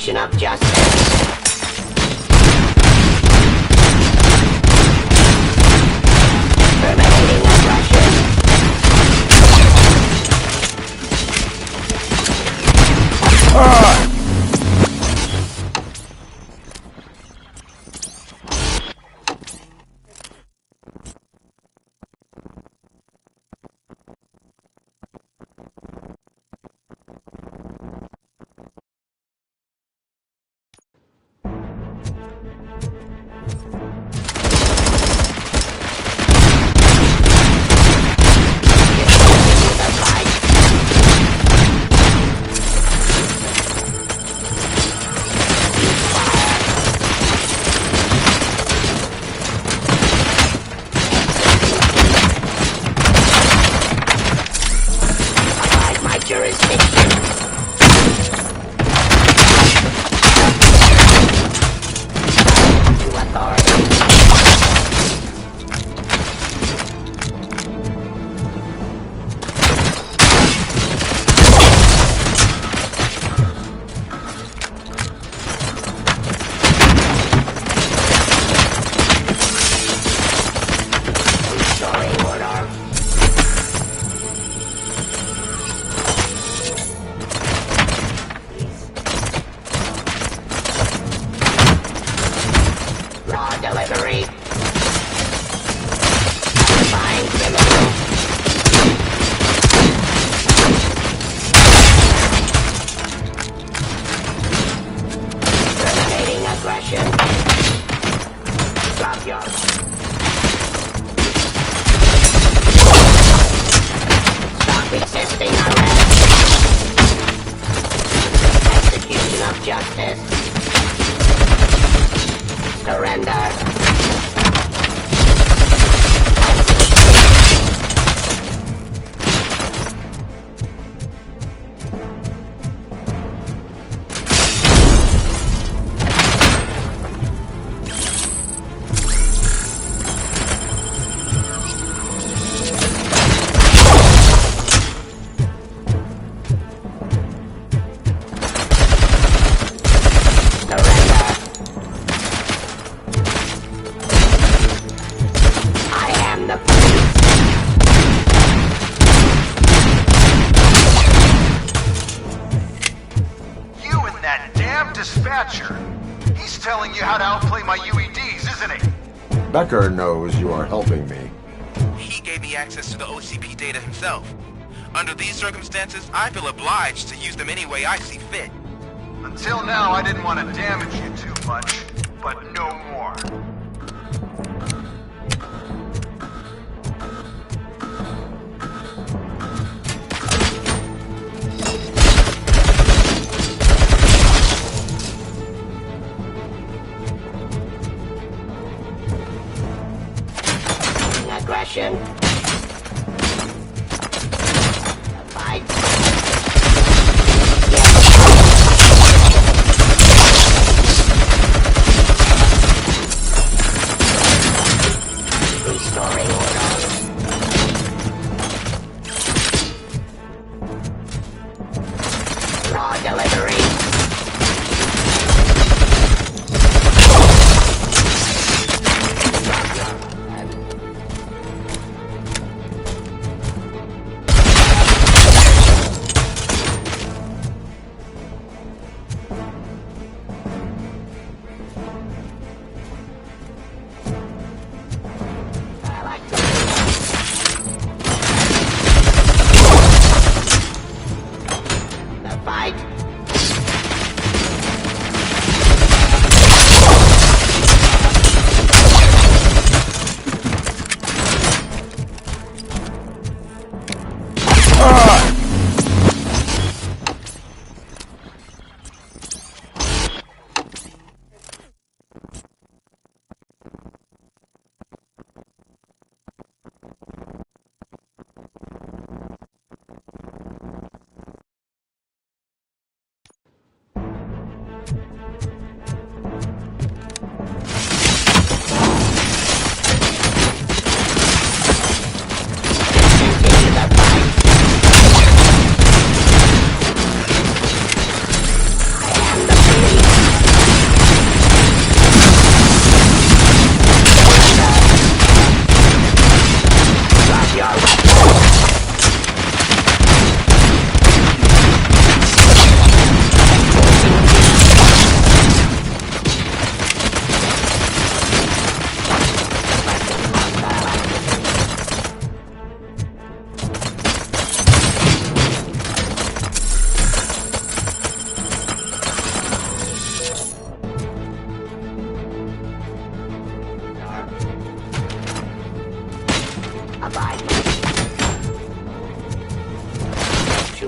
Execution of justice. Terminating aggression. He's telling you how to outplay my UEDs, isn't he? Becker knows you are helping me. He gave me access to the OCP data himself. Under these circumstances, I feel obliged to use them any way I see fit. Until now, I didn't want to damage you too much, but no more. Aggression. Fight. Restoring order. Raw delivery.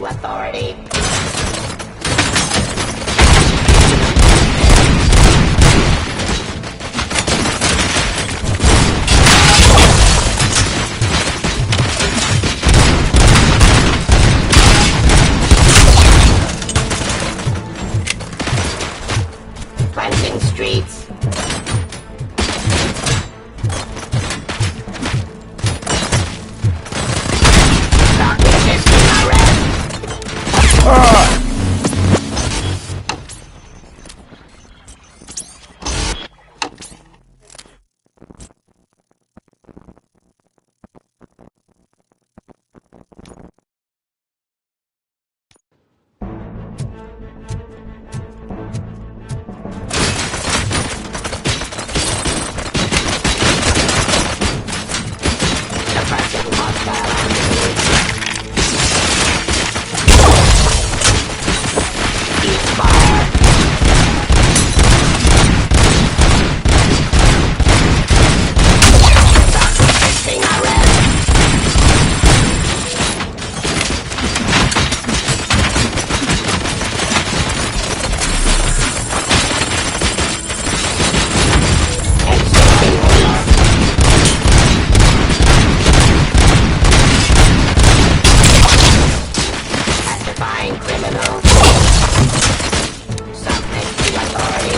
authority. Cleansing streets. Stop resisting arrest. Suppressing hostile activity. Ceasefire. Stop resisting arrest. Exiting police. Pacifying criminals. Submit to authority.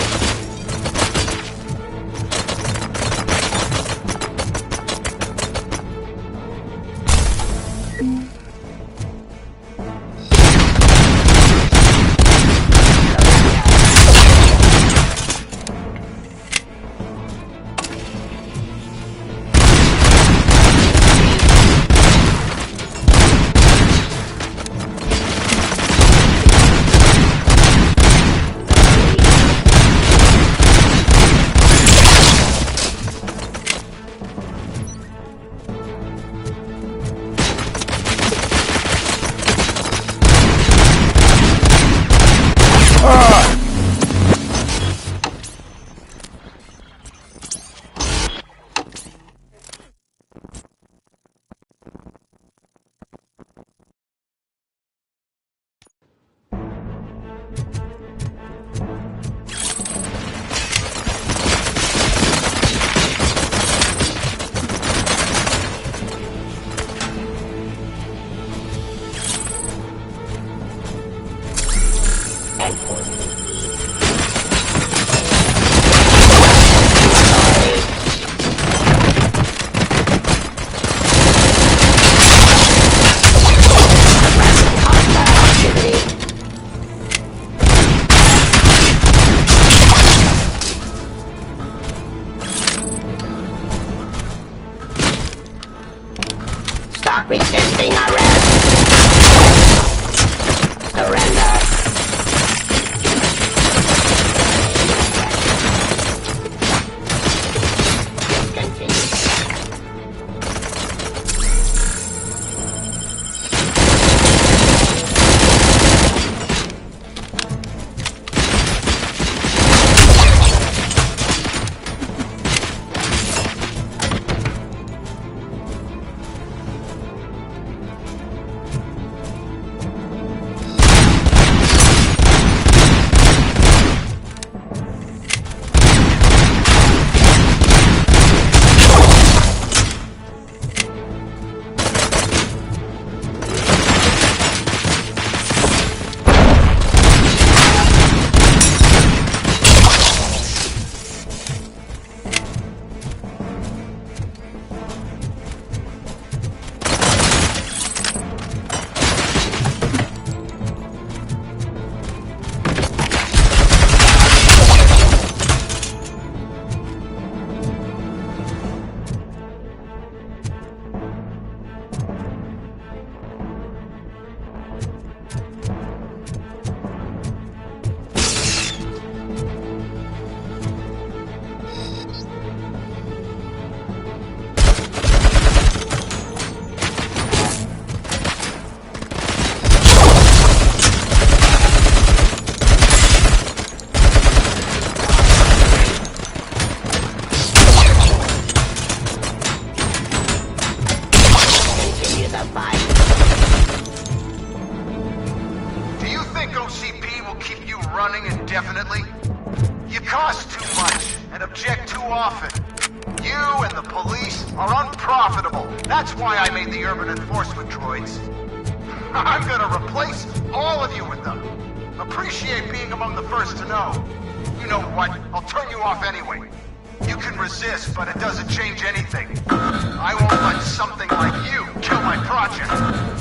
Stop resisting arrest. Surrender. Discontinue. and object too often. You and the police are unprofitable. That's why I made the urban enforcement droids. I'm gonna replace all of you with them. Appreciate being among the first to know. You know what? I'll turn you off anyway. You can resist, but it doesn't change anything. I won't let something like you kill my project.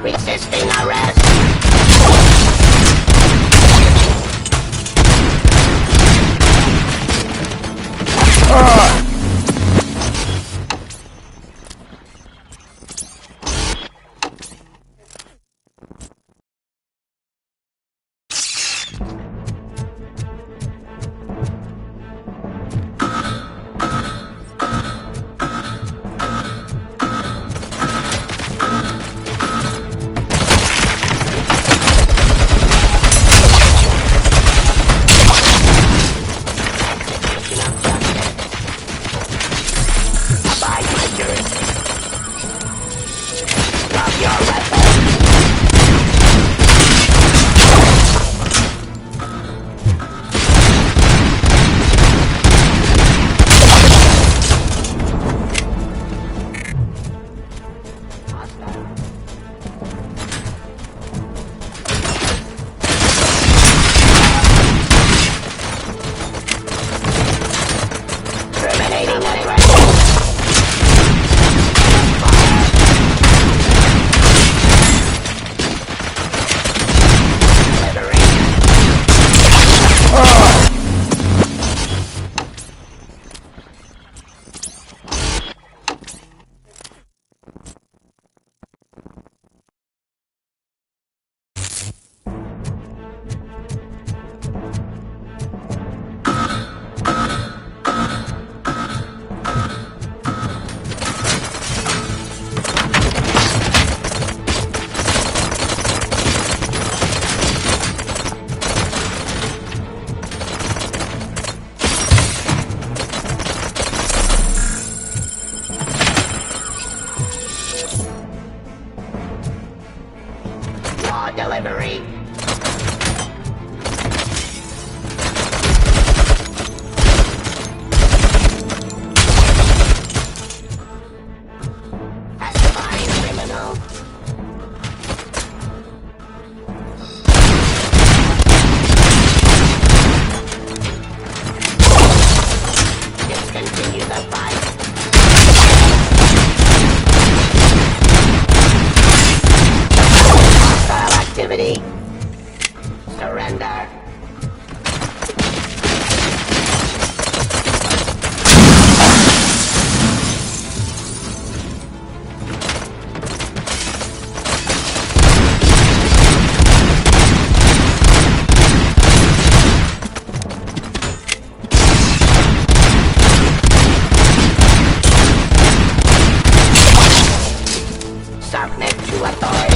Resisting arrest. Delivery. Pacifying criminal. Discontinue the fight. Activity. Surrender. Submit to authority.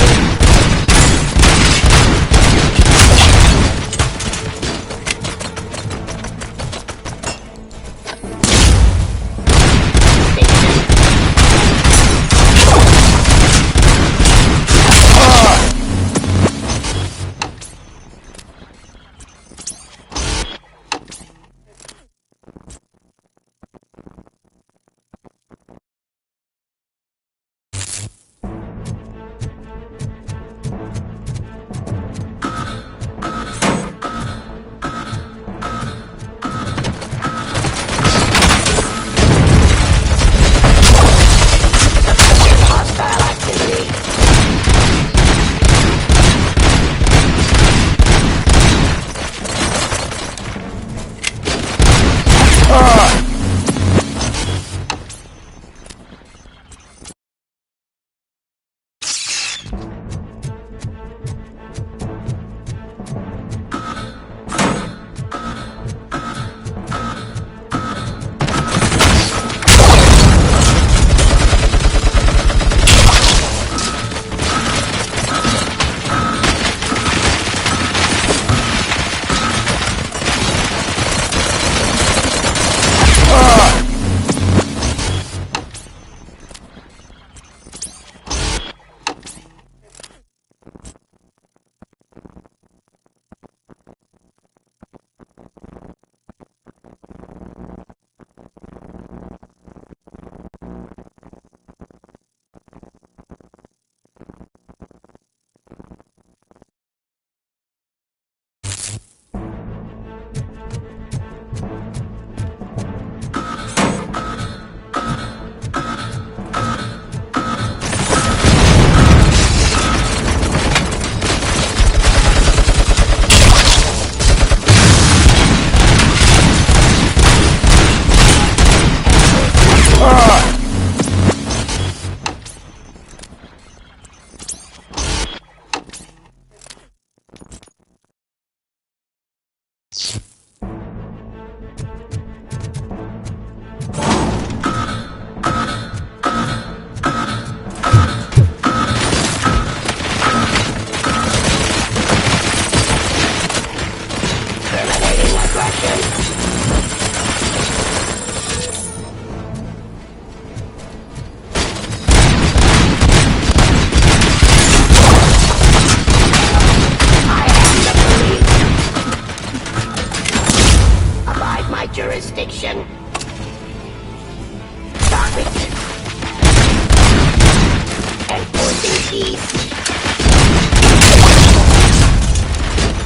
east.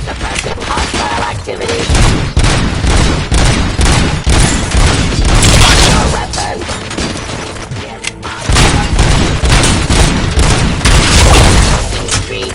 Suppressing hostile activity. Your weapon. Street.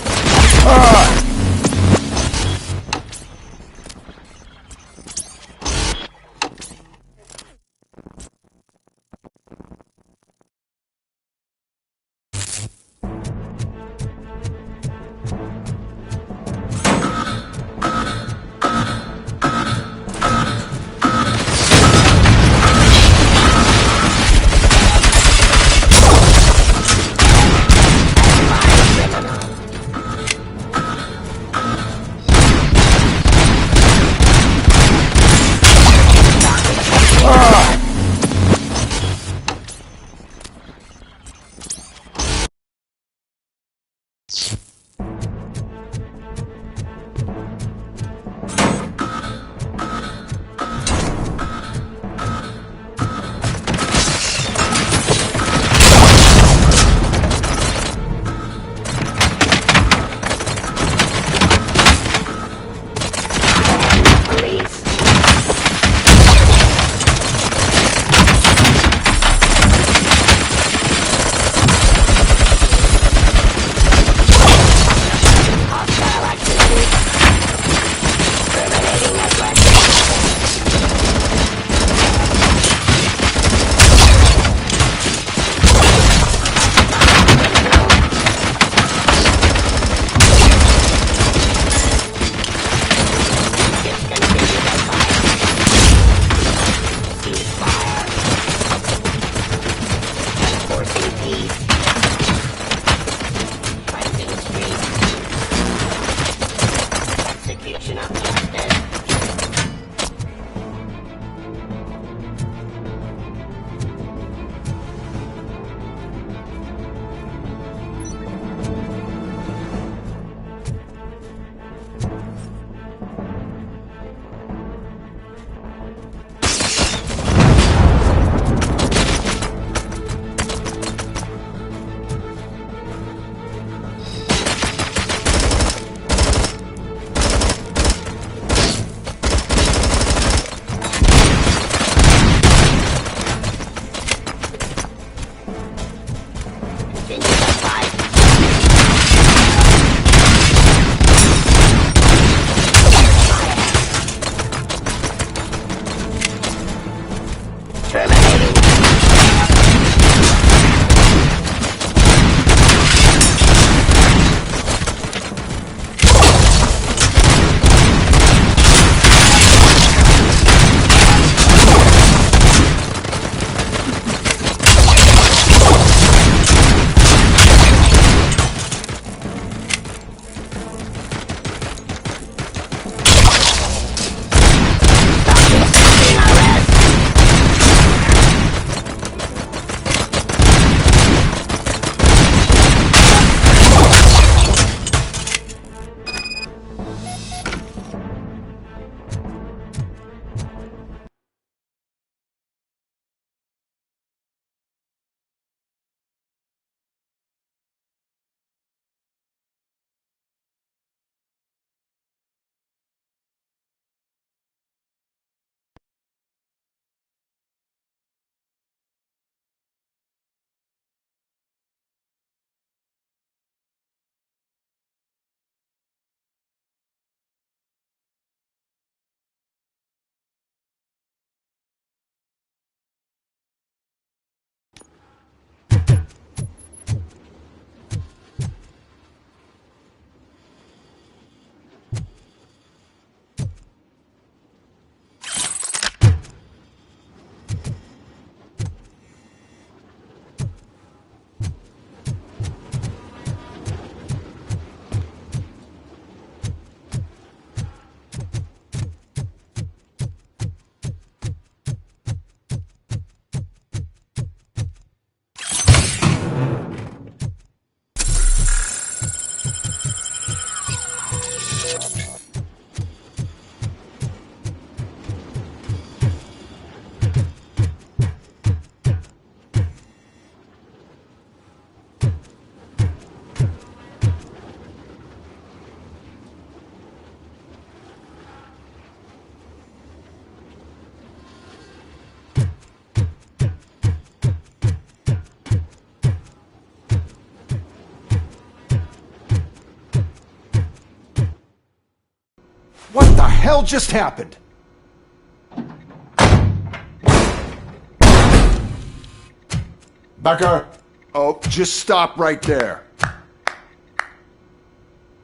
hell just happened? Becker! Oh, just stop right there.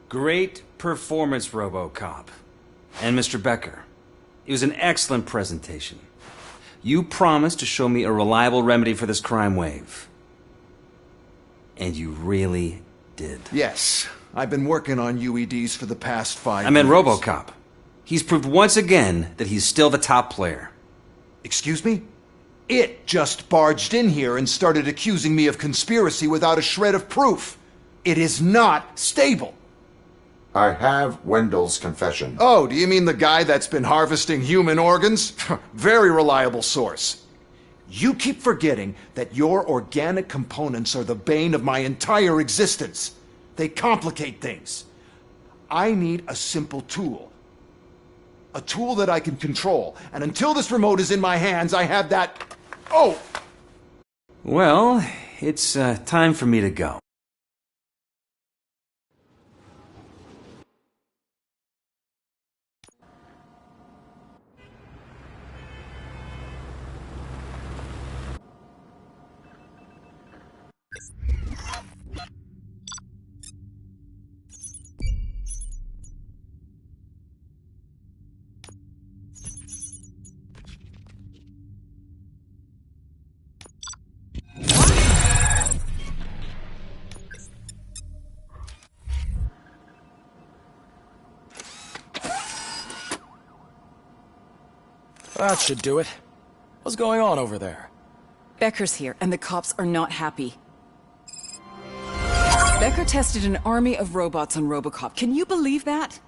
Great performance, Robocop. And Mr. Becker, it was an excellent presentation. You promised to show me a reliable remedy for this crime wave. And you really did. Yes, I've been working on UEDs for the past 5 years. I meant Robocop. He's proved once again that he's still the top player. Excuse me? It just barged in here and started accusing me of conspiracy without a shred of proof. It is not stable. I have Wendell's confession. Oh, do you mean the guy that's been harvesting human organs? Very reliable source. You keep forgetting that your organic components are the bane of my entire existence. They complicate things. I need a simple tool. A tool that I can control. And until this remote is in my hands, I have that... Oh! Well, it's time for me to go. That should do it. What's going on over there? Becker's here, and the cops are not happy. Becker tested an army of robots on Robocop. Can you believe that?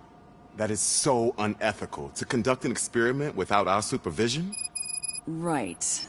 That is so unethical. To conduct an experiment without our supervision? Right.